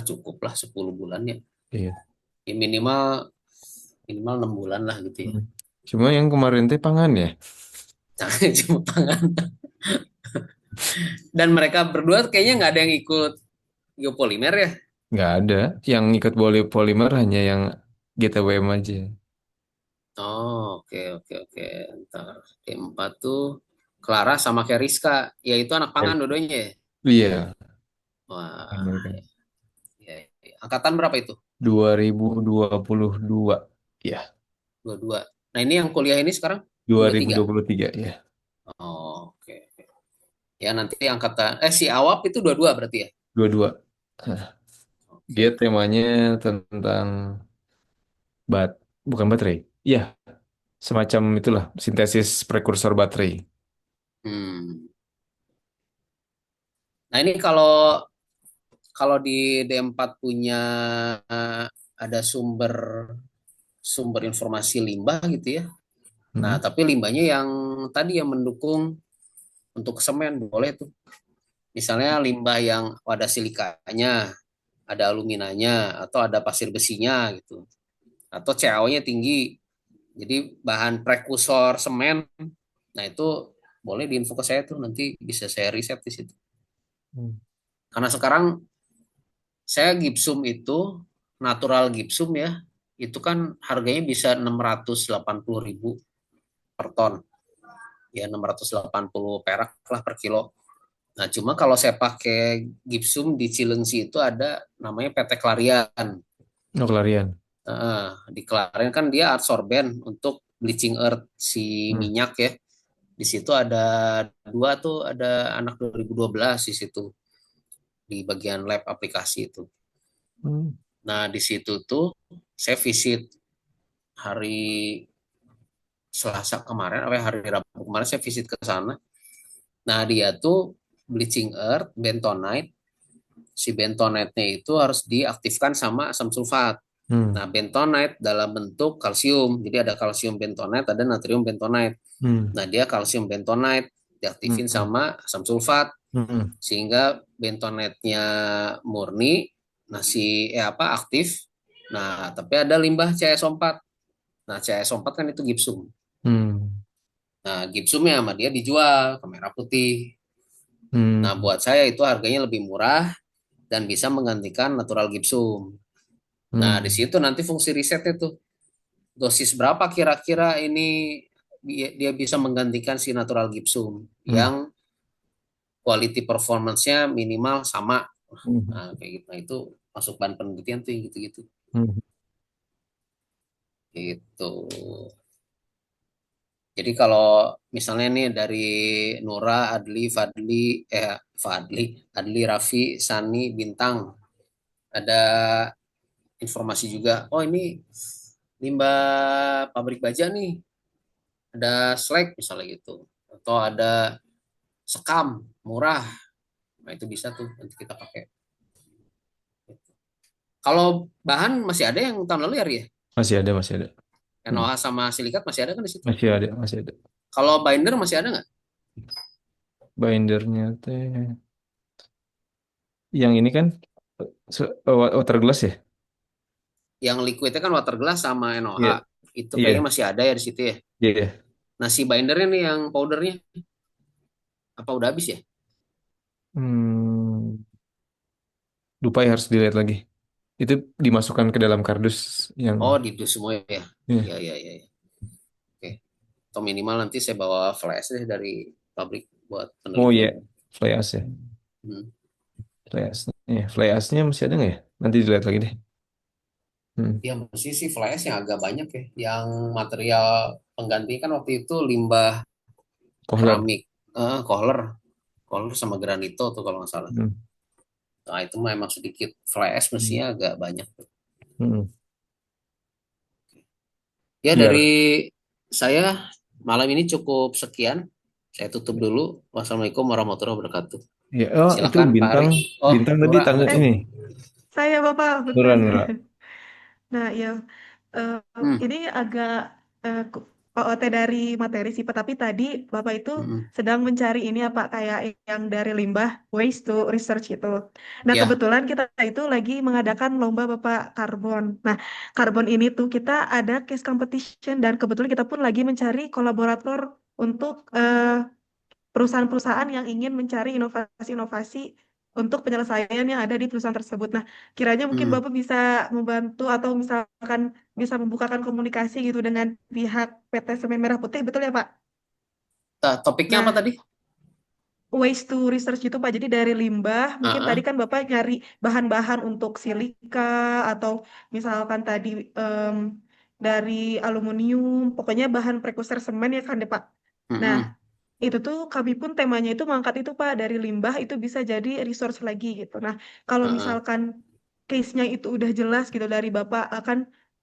Cukup lah 10 bulan ya. Iya. Ya, minimal minimal 6 bulan lah gitu ya. Hmm. Cuma yang kemarin teh pangan ya, Cuma tangan. Dan mereka berdua kayaknya nggak ada yang ikut geopolimer ya. nggak ada. Yang ikut boleh polimer hanya yang GTWM aja. Oh, oke oke oke. Ntar D4 tuh Clara sama Keriska. Ya itu anak Ya. pangan dua-duanya ya. Iya, Wah, mereka ya, ya. Angkatan berapa itu? 2022. Ya, Dua-dua. Nah ini yang kuliah ini sekarang dua dua ribu tiga. dua puluh tiga ya. Oh, oke. Ya nanti angkatan si Awap itu dua-dua berarti ya. 22. Nah, dia Oke. temanya tentang bat, bukan baterai. Iya, semacam itulah sintesis prekursor baterai. Hmm. Nah ini kalau kalau di D4 punya ada sumber sumber informasi limbah gitu ya. Nah, Hmm. tapi limbahnya yang tadi yang mendukung untuk semen boleh tuh. Misalnya limbah yang ada silikanya, ada aluminanya, atau ada pasir besinya gitu. Atau CaO-nya tinggi. Jadi bahan prekursor semen. Nah, itu boleh diinfo ke saya tuh nanti bisa saya riset di situ. Hmm. Karena sekarang saya gipsum itu natural gipsum ya, itu kan harganya bisa 680.000 per ton. Ya 680 perak lah per kilo. Nah, cuma kalau saya pakai gipsum di Cilengsi itu ada namanya PT Klarian. Oh, pelarian. Di Klarian kan dia adsorben untuk bleaching earth si Hmm. minyak ya. Di situ ada dua tuh, ada anak 2012 di situ di bagian lab aplikasi itu. Hmm. Nah, di situ tuh saya visit hari Selasa kemarin, hari Rabu kemarin saya visit ke sana. Nah, dia tuh bleaching earth, bentonite. Si bentonite-nya itu harus diaktifkan sama asam sulfat. Hmm. Nah, bentonite dalam bentuk kalsium. Jadi ada kalsium bentonite, ada natrium bentonite. Hmm. Nah, dia kalsium bentonite diaktifin Hmm. sama asam sulfat Hmm. sehingga bentonite-nya murni, nah si aktif. Nah, tapi ada limbah CaSO4. Nah, CaSO4 kan itu gipsum. Hmm. Nah, gipsumnya sama dia dijual ke Merah Putih. Nah, Hmm. buat saya itu harganya lebih murah dan bisa menggantikan natural gipsum. Nah, di Hmm. situ nanti fungsi risetnya tuh dosis berapa kira-kira ini dia bisa menggantikan si natural gipsum Hmm. yang quality performance-nya minimal sama. Hmm. Nah, kayak gitu. Nah, itu masuk bahan penelitian tuh yang gitu-gitu. Hmm. Gitu. Jadi kalau misalnya nih dari Nura, Adli, Raffi, Sani, Bintang, ada informasi juga. Oh ini limbah pabrik baja nih, ada slag misalnya gitu, atau ada sekam murah. Nah itu bisa tuh nanti kita pakai. Kalau bahan masih ada yang tahun lalu ya, Ri, ya? Masih ada, masih ada. Hmm. NOH sama silikat masih ada kan di situ? Masih ada, masih ada. Kalau binder masih ada nggak? Bindernya teh yang ini kan water glass ya? Yang liquidnya kan water glass sama NOH. Iya, Itu iya, kayaknya masih ada ya di situ ya. iya. Nah si bindernya nih yang powdernya apa udah habis ya? Hmm, lupa ya, harus dilihat lagi. Itu dimasukkan ke dalam kardus yang Oh di dus semua ya? ya. Ya ya ya. Ya. Oke. Atau minimal nanti saya bawa flash deh dari pabrik buat Oh iya, penelitian. fly ash ya. Hmm. Fly ash. Ya, fly ashnya masih ada nggak ya? Nanti dilihat lagi deh. Hmm. Ya mesti sih flash yang agak banyak ya. Yang material pengganti kan waktu itu limbah Kohler. keramik, kohler, kohler sama granito tuh kalau nggak salah. Hmm. Nah itu memang sedikit flash mestinya agak banyak. Hmm. Ya dari Iya. saya malam ini cukup sekian. Saya tutup dulu. Wassalamualaikum warahmatullahi wabarakatuh. Ya, oh itu Silakan Pak bintang, Ari. Oh, bintang tadi Nura tangga ada Eh, tuh. ini. saya Bapak, Nura, betul. Nura. Nah, ya, eh, Hmm. ini agak OOT dari materi sih, Pak. Tapi tadi Bapak itu Hmm. sedang mencari ini apa kayak yang dari limbah waste to research itu. Nah, Ya. kebetulan kita itu lagi mengadakan lomba Bapak karbon. Nah, karbon ini tuh kita ada case competition dan kebetulan kita pun lagi mencari kolaborator untuk perusahaan-perusahaan yang ingin mencari inovasi-inovasi untuk penyelesaian yang ada di perusahaan tersebut. Nah, kiranya mungkin Hmm. Bapak bisa membantu atau misalkan bisa membukakan komunikasi gitu dengan pihak PT Semen Merah Putih, betul ya, Pak? Topiknya apa Nah, tadi? waste to research itu, Pak. Jadi dari limbah, Ah, mungkin tadi ah. kan Bapak nyari bahan-bahan untuk silika atau misalkan tadi em, dari aluminium, pokoknya bahan prekurser semen ya kan, deh, Pak. Nah, Hmm. itu tuh kami pun temanya itu mengangkat itu Pak dari limbah itu bisa jadi resource lagi gitu. Nah, kalau Ah, ah. misalkan case-nya itu udah jelas gitu dari Bapak akan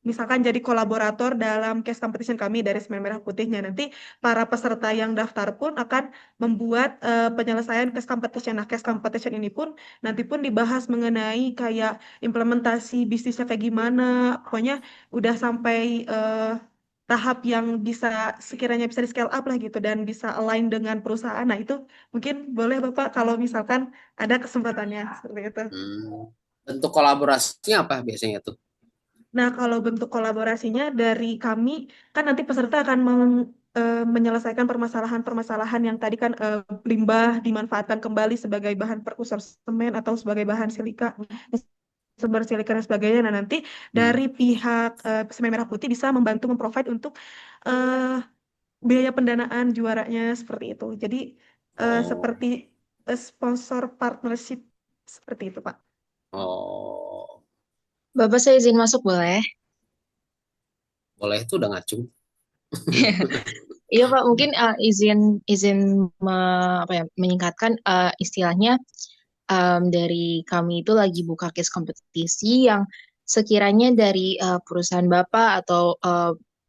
misalkan jadi kolaborator dalam case competition kami dari Semen Merah Putihnya nanti para peserta yang daftar pun akan membuat penyelesaian case competition. Nah, case competition ini pun nanti pun dibahas mengenai kayak implementasi bisnisnya kayak gimana. Pokoknya udah sampai tahap yang bisa sekiranya bisa di scale up lah gitu dan bisa align dengan perusahaan. Nah, itu mungkin boleh Bapak kalau misalkan ada kesempatannya seperti itu. Hmm. Bentuk kolaborasinya apa biasanya tuh? Nah, kalau bentuk kolaborasinya dari kami kan nanti peserta akan menyelesaikan permasalahan-permasalahan yang tadi kan limbah dimanfaatkan kembali sebagai bahan perkursor semen atau sebagai bahan silika sumber silika dan sebagainya. Nah, nanti Hmm. dari pihak Semen Merah Putih bisa membantu memprovide untuk eh, biaya pendanaan juaranya seperti itu. Jadi Oh, seperti sponsor partnership seperti itu, Pak. oh, Bapak saya izin masuk boleh? boleh itu udah ngacung. Iya Pak, mungkin izin izin apa ya, menyingkatkan istilahnya dari kami itu lagi buka case kompetisi yang sekiranya dari perusahaan Bapak atau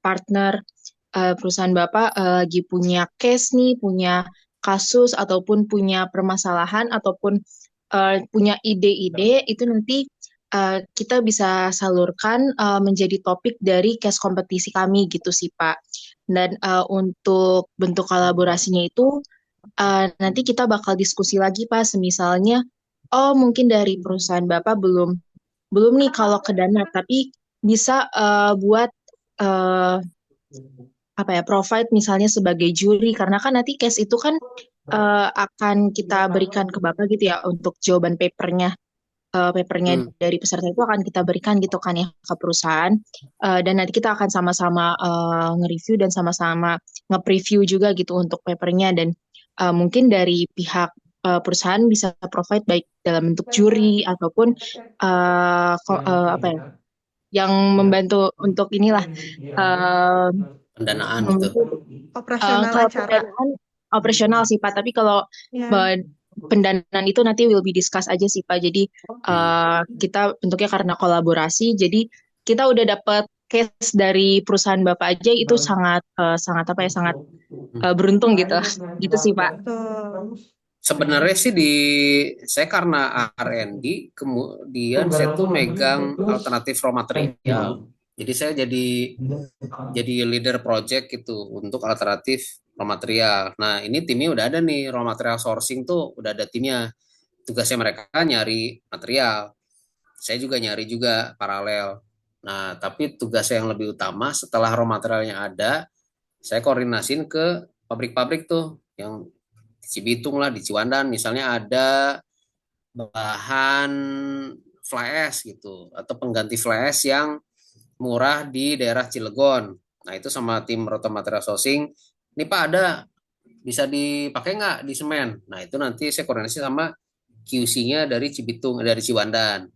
partner perusahaan Bapak lagi punya case nih, punya kasus ataupun punya permasalahan ataupun punya ide-ide itu nanti kita bisa salurkan menjadi topik dari case kompetisi kami gitu sih Pak. Dan untuk bentuk kolaborasinya itu nanti kita bakal diskusi lagi Pak, semisalnya oh mungkin dari perusahaan Bapak belum belum nih kalau ke dana, tapi bisa buat eh, apa ya, provide misalnya sebagai juri karena kan nanti case itu kan akan kita berikan ke Bapak gitu ya untuk jawaban papernya. Papernya Hmm. dari peserta itu akan kita berikan gitu kan ya ke perusahaan. Dan nanti kita akan sama-sama nge-review dan sama-sama nge-preview juga gitu untuk papernya dan mungkin dari pihak perusahaan bisa provide baik dalam bentuk juri ataupun apa ya yang membantu untuk inilah uh, Pendanaan gitu. membantu Operasional kalau acara. pendanaan operasional sih Pak, tapi kalau Ya. pendanaan itu nanti will be discuss aja sih Pak. Jadi kita bentuknya karena kolaborasi, jadi kita udah dapat case dari perusahaan Bapak aja itu sangat sangat apa ya sangat beruntung gitu. Gitu sih Pak. Betul. Sebenarnya sih saya karena R&D, kemudian saya tuh megang alternatif raw material. Jadi saya jadi leader project gitu untuk alternatif raw material. Nah, ini timnya udah ada nih, raw material sourcing tuh udah ada timnya. Tugasnya mereka nyari material. Saya juga nyari juga paralel. Nah, tapi tugas yang lebih utama setelah raw materialnya ada, saya koordinasin ke pabrik-pabrik tuh yang di Cibitung lah, di Ciwandan misalnya ada bahan fly ash gitu atau pengganti fly ash yang murah di daerah Cilegon. Nah, itu sama tim Roto Material Sourcing, ini Pak ada bisa dipakai nggak di semen? Nah, itu nanti saya koordinasi sama QC-nya dari Cibitung, dari Ciwandan.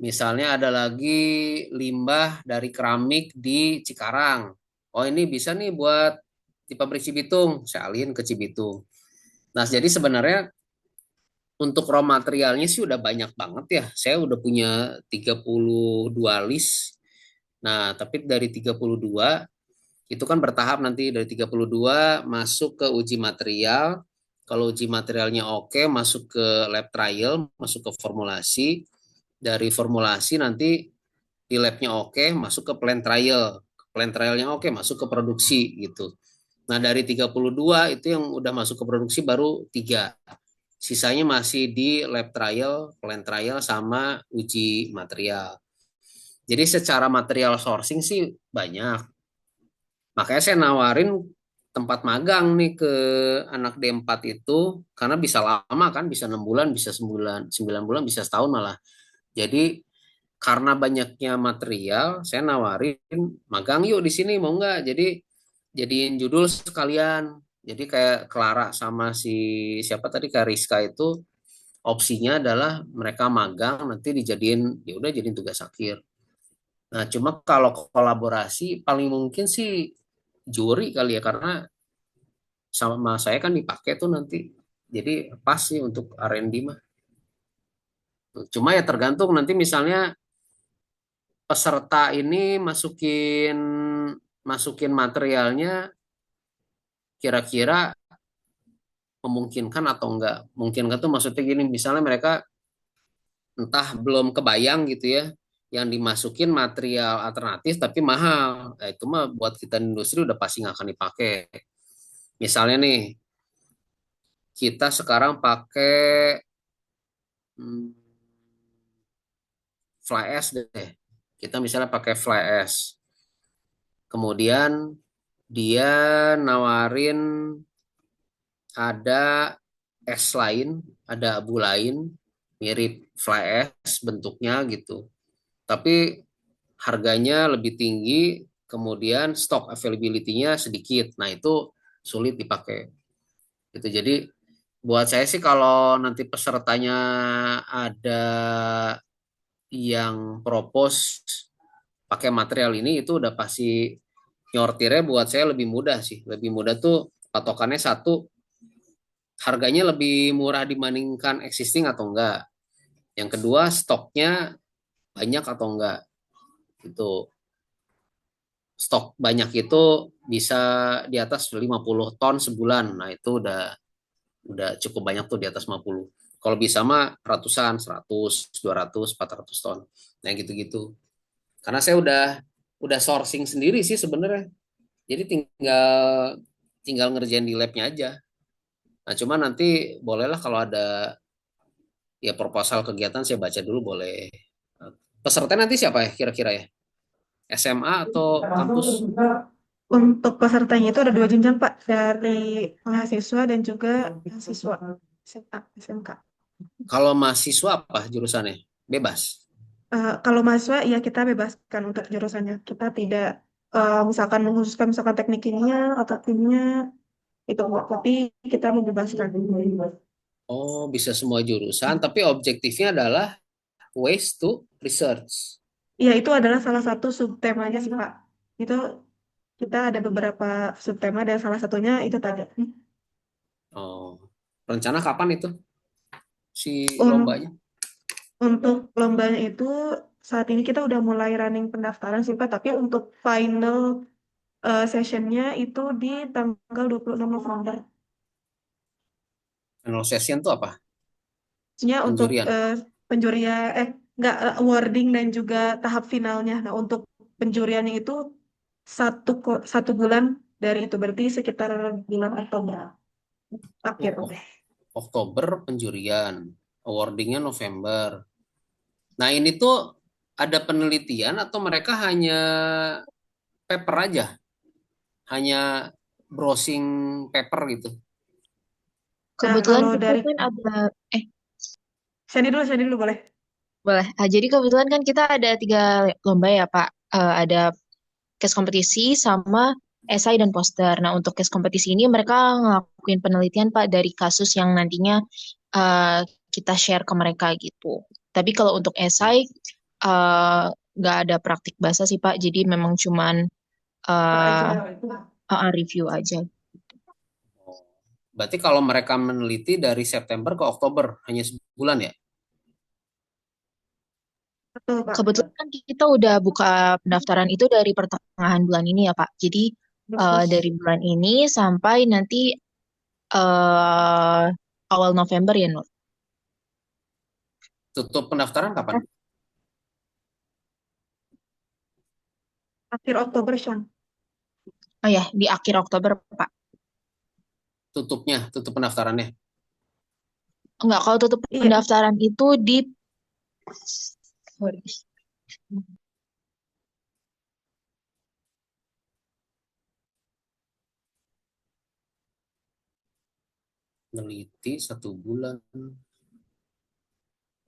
Misalnya ada lagi limbah dari keramik di Cikarang. Oh, ini bisa nih buat di pabrik Cibitung, saya alihin ke Cibitung. Nah, jadi sebenarnya untuk raw materialnya sih udah banyak banget ya. Saya udah punya 32 list. Nah, tapi dari 32 itu kan bertahap nanti dari 32 masuk ke uji material. Kalau uji materialnya oke, masuk ke lab trial, masuk ke formulasi. Dari formulasi nanti di labnya oke, masuk ke plant trial. Plant trialnya oke, masuk ke produksi gitu. Nah, dari 32 itu yang udah masuk ke produksi baru 3. Sisanya masih di lab trial, plant trial, sama uji material. Jadi secara material sourcing sih banyak. Makanya saya nawarin tempat magang nih ke anak D4 itu, karena bisa lama kan, bisa 6 bulan, bisa 9 bulan, bisa setahun malah. Jadi karena banyaknya material, saya nawarin magang yuk di sini mau nggak? Jadi jadiin judul sekalian. Jadi kayak Clara sama siapa tadi Kariska itu opsinya adalah mereka magang nanti dijadiin ya udah jadiin tugas akhir. Nah, cuma kalau kolaborasi paling mungkin sih juri kali ya karena sama saya kan dipakai tuh nanti. Jadi pas sih untuk R&D mah. Cuma ya tergantung nanti misalnya peserta ini masukin masukin materialnya kira-kira memungkinkan atau enggak. Mungkin tuh maksudnya gini, misalnya mereka entah belum kebayang gitu ya, yang dimasukin material alternatif tapi mahal. Nah, itu mah buat kita di industri udah pasti nggak akan dipakai. Misalnya nih, kita sekarang pakai hmm, fly ash deh. Kita misalnya pakai fly ash. Kemudian dia nawarin ada es lain, ada abu lain, mirip fly ash bentuknya gitu. Tapi harganya lebih tinggi, kemudian stock availability-nya sedikit. Nah, itu sulit dipakai. Gitu. Jadi buat saya sih kalau nanti pesertanya ada yang propose pakai material ini itu udah pasti nyortirnya buat saya lebih mudah sih. Lebih mudah tuh patokannya satu harganya lebih murah dibandingkan existing atau enggak. Yang kedua stoknya banyak atau enggak. Itu stok banyak itu bisa di atas 50 ton sebulan. Nah, itu udah cukup banyak tuh di atas 50. Kalau bisa mah ratusan, 100, 200, 400 ton. Nah, gitu-gitu. Karena saya udah sourcing sendiri sih sebenarnya. Jadi tinggal tinggal ngerjain di labnya aja. Nah, cuma nanti bolehlah kalau ada ya proposal kegiatan saya baca dulu boleh. Peserta nanti siapa ya kira-kira ya? SMA atau kampus? Untuk pesertanya itu ada 2 jenjang, Pak, dari mahasiswa dan juga mahasiswa SMA, SMK. Kalau mahasiswa apa jurusannya? Bebas. Kalau mahasiswa, ya kita bebaskan untuk jurusannya. Kita tidak misalkan mengkhususkan misalkan teknik kimia atau kimia, itu enggak. Tapi kita membebaskan. Oh, bisa semua jurusan, tapi objektifnya adalah waste to research. Ya, itu adalah salah satu subtemanya sih, Pak. Itu kita ada beberapa subtema dan salah satunya itu tadi. Oh, rencana kapan itu? si Un- lombanya? Untuk lombanya itu saat ini kita udah mulai running pendaftaran sih Pak, tapi untuk final sessionnya itu di tanggal 26 November. Final session tuh apa? Maksudnya untuk Penjurian. penjurian, nggak, awarding dan juga tahap finalnya. Nah, untuk penjuriannya itu satu bulan dari itu, berarti sekitar bulan Oktober akhir. Oh, Oktober penjurian, awardingnya November. Nah ini tuh ada penelitian atau mereka hanya paper aja, hanya browsing paper gitu? Nah, Kebetulan kalau kita dari kan ada, eh Sandy dulu boleh. boleh. Jadi kebetulan kan kita ada 3 lomba ya Pak. Ada case kompetisi sama esai dan poster. Nah untuk case kompetisi ini mereka ngelakuin penelitian Pak dari kasus yang nantinya eh, kita share ke mereka gitu. Tapi kalau untuk esai eh, nggak ada praktik bahasa sih Pak. Jadi memang cuman eh, Aja. review aja. Oh, berarti kalau mereka meneliti dari September ke Oktober hanya sebulan ya? Betul, Pak. Kebetulan kan kita udah buka pendaftaran itu dari pertengahan bulan ini ya Pak. Jadi Agustus. dari bulan ini sampai nanti eh awal November ya Nur. Tutup pendaftaran kapan? Akhir Oktober, Sean. Oh ya, di akhir Oktober Pak. Tutup pendaftarannya. Enggak, kalau tutup Iya, pendaftaran itu di sorry. Neliti 1 bulan.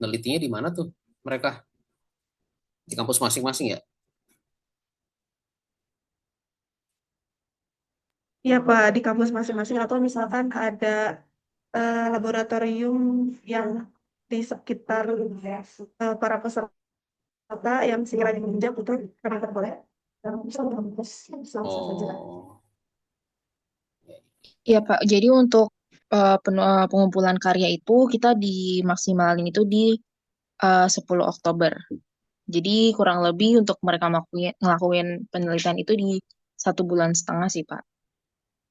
Nelitinya di mana tuh mereka? Di kampus masing-masing ya? iya Pak, di kampus masing-masing atau misalkan ada laboratorium yang di sekitar para peserta yang sekiranya meminjam itu kami perboleh. Bisa di kampus, bisa saja. Oh, Iya Pak, jadi untuk pengumpulan karya itu kita dimaksimalin itu di 10 Oktober. Jadi kurang lebih untuk mereka ngelakuin penelitian itu di 1,5 bulan sih Pak.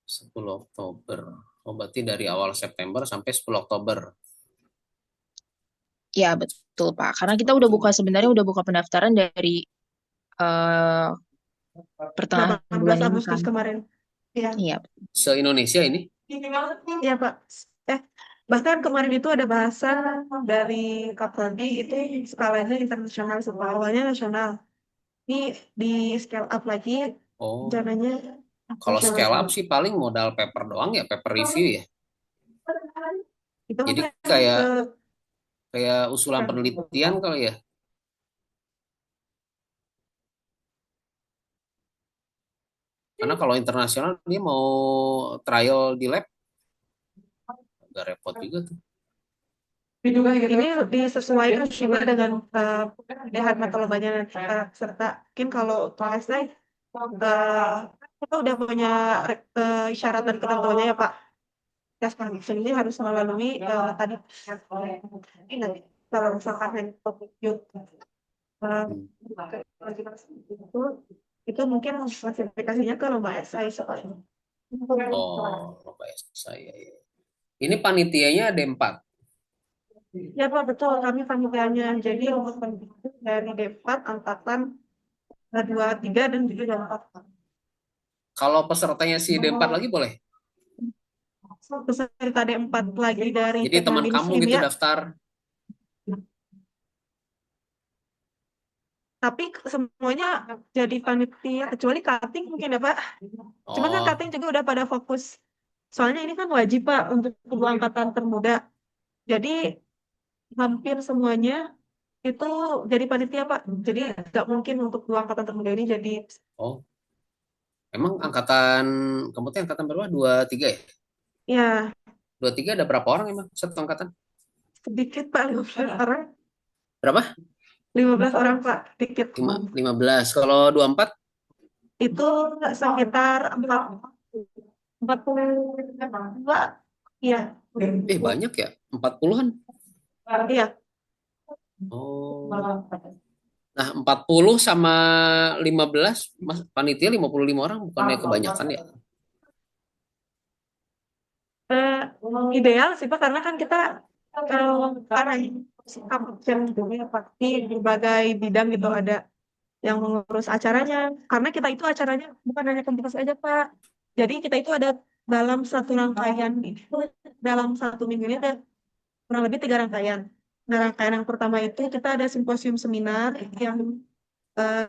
10 Oktober. Oh, berarti dari awal September sampai 10 Oktober. Ya betul Pak, karena kita sebenarnya udah buka pendaftaran dari eh, pertengahan 18 bulan ini kan. Agustus kemarin. Iya. Iya. Se-Indonesia ini? Iya Pak. Eh, bahkan kemarin itu ada bahasa dari Kapolri itu skalanya internasional, semua awalnya nasional. Ini di scale up lagi, Oh, rencananya kalau nasional scale up semua. sih paling modal paper doang ya, paper review ya. Itu Jadi mungkin kayak ke kayak usulan penelitian kali ya. Karena kalau internasional dia mau trial di lab agak repot juga tuh. ini disesuaikan juga dengan pilihan metodologinya serta mungkin kalau selesai kita udah punya isyarat dan ketentuannya ya Pak. Tes condition ini harus melalui tadi ini nanti kalau misalkan yang topik eh, Hmm. itu itu mungkin klasifikasinya ke lomba SI soalnya. Oh, Bapak saya ya. Ini panitianya ada 4. Ya Pak, betul. Kami panitianya. Jadi untuk panitia dari D4, angkatan 23 dan juga 24. Kalau pesertanya si D4 lagi boleh. Peserta D4 lagi dari Jadi Teknik teman Dinas kamu gitu Kimia, daftar. tapi semuanya jadi panitia, kecuali cutting mungkin ya Pak. Cuman kan Oh, cutting juga udah pada fokus. Soalnya ini kan wajib Pak untuk kedua angkatan termuda. Jadi hampir semuanya itu jadi panitia Pak. Jadi nggak mungkin untuk dua angkatan termuda ini jadi oh, emang angkatan kamu tuh angkatan berapa? 23 ya? ya 23 ada berapa orang emang satu angkatan? sedikit Pak, 15 orang. Berapa? 15 orang Pak, dikit. 15. Kalau 24? Itu sekitar 40 Pak. Iya. Banyak ya, 40-an. Iya. Oh. Nah, 40 sama 15, panitia 55 orang bukannya kebanyakan ya? Eh, Ideal sih Pak, karena kan kita karena yang juga pasti di berbagai bidang gitu ada yang mengurus acaranya. Karena kita itu acaranya bukan hanya kampus aja Pak. Jadi kita itu ada dalam satu rangkaian itu dalam satu minggu ini ada kurang lebih 3 rangkaian. Nah, rangkaian yang pertama itu kita ada simposium seminar yang eh,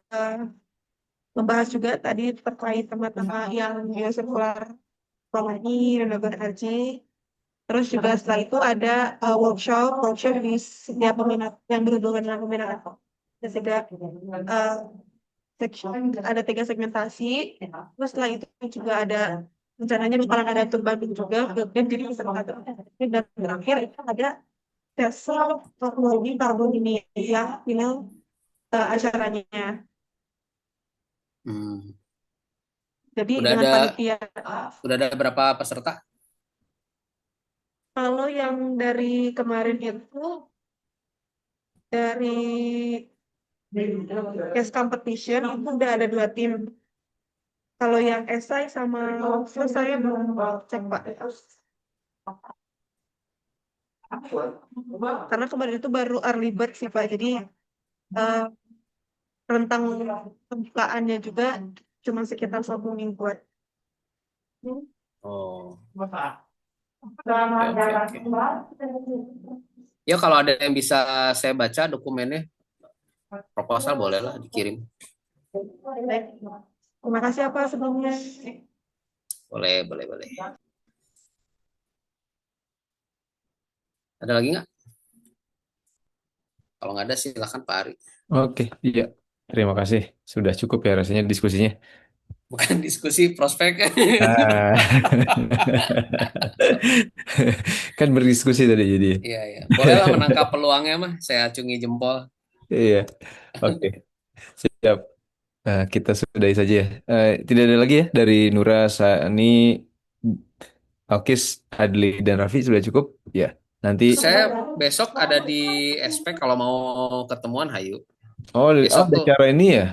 membahas juga tadi terkait tema-tema yang biosirkular ekonomi, renewable energy. Terus juga setelah itu ada workshop di setiap peminat yang berhubungan dengan peminat. Dan juga ada 3 segmentasi. Terus setelah itu juga ada rencananya bakalan ada tur Bandung juga. Dan jadi bisa mengatur. Dan terakhir itu ada sesi teknologi karbon ini yang final acaranya. Hmm. Jadi Udah dengan ada panitia. udah ada berapa peserta? Kalau yang dari kemarin itu dari case competition itu udah ada 2 tim. Kalau yang esai sama workshop saya belum cek Pak. Karena kemarin itu baru early bird sih Pak. Jadi eh, rentang pembukaannya juga cuma sekitar 1 mingguan. Oh, Oke, oke, oke, oke. Ya kalau ada yang bisa saya baca dokumennya, proposal bolehlah dikirim. terima kasih apa sebelumnya. Boleh, boleh, boleh. Ada lagi nggak? Kalau nggak ada silakan Pak Ari. Oke, iya. Terima kasih. Sudah cukup ya rasanya diskusinya. Bukan diskusi prospek. Ah. Kan berdiskusi tadi jadi. Iya, iya. Bolehlah menangkap peluangnya mah. Saya acungi jempol. Iya. Oke. Siap. Kita sudahi saja ya. Tidak ada lagi ya dari Nura, Sani, Alkis, Adli, dan Raffi sudah cukup? Ya. Nanti. Saya besok ada di SP kalau mau ketemuan, hayu. Oh, Besok ada tuh, cara ini ya?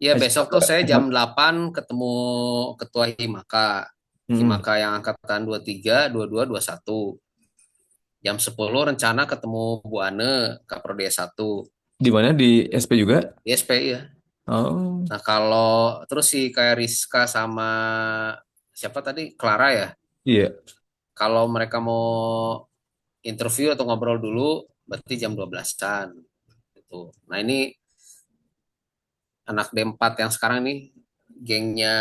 ya besok tuh saya jam Hemat. 8 ketemu Ketua Himaka. Mm-mm. Himaka yang angkatan 23, 22, 21. Jam 10 rencana ketemu Bu Ane, Kaprodi S1. Di mana? Di SP juga? Di SP ya. Oh, Nah kalau terus sih kayak Rizka sama siapa tadi? Clara ya. iya. Kalau mereka mau interview atau ngobrol dulu, berarti jam 12-an. Gitu. Nah ini anak D4 yang sekarang nih, gengnya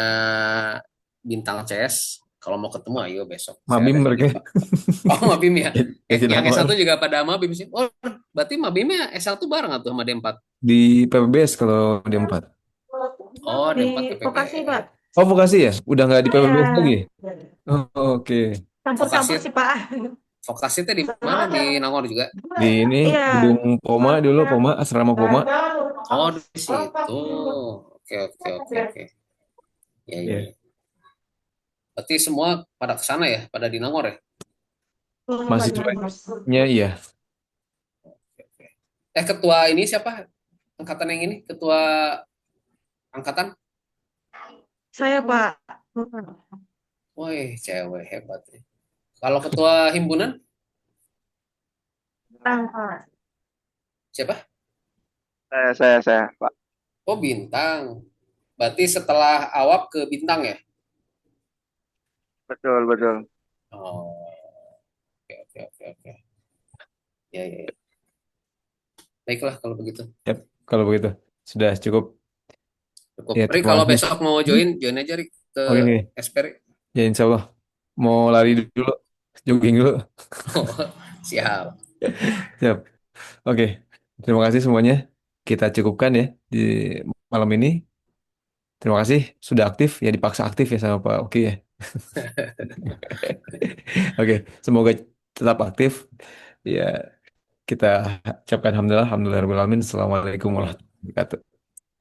Bintang CS. Kalau mau ketemu, ayo besok. Saya Mabim ada di mereka. Pak. Oh, Mabim ya. Kasih Yang nama. S1 juga pada Mabim sih. Oh, berarti Mabimnya S1 bareng tuh sama D4. Di PPBS kalau di 4. Oh, Di D4 lokasi Pak. PPBS. Oh, vokasi ya? Udah nggak di PPBS lagi? Ya, Oh, oke. campur-campur Vokasi sih Pak. vokasi itu di mana? Di Nangor juga. Di ini Iya. gedung Poma dulu, Poma, asrama Poma. Oh, di situ. Oke, oke, oke, oke. Ya, ya, Iya. ya. Berarti semua pada ke sana ya, pada di Nangor ya? Mahasiswanya iya. Oke, oke. Ketua ini siapa? Angkatan yang ini? Ketua angkatan? Saya Pak. Woi, cewek hebat ya. Kalau ketua himpunan, Nah, siapa? Saya, Pak. Oh, Bintang. Berarti setelah Awap ke Bintang ya? Betul, betul. Oh, oke, oke, oke, oke. Ya, ya, ya. Baiklah kalau begitu. Yap, kalau begitu sudah cukup. Cukup. Ya, Rik, terima kalau kasih. besok mau join aja Rik ke Oke, oke. SP. Ya, insya Allah. Mau lari dulu, jogging dulu. Oh, siap. Siap. Oke, terima kasih semuanya. Kita cukupkan ya di malam ini. Terima kasih sudah aktif ya, dipaksa aktif ya sama Pak Oki ya. Oke, semoga tetap aktif. Ya, kita ucapkan alhamdulillah, alhamdulillah. Assalamualaikum warahmatullahi wabarakatuh.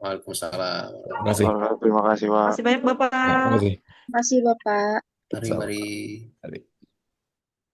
Waalaikumsalam. Terima kasih. Terima kasih, Pak. masih banyak Bapak. Ya, terima kasih. Terima kasih, Bapak. Mari, Sama. mari. Mari.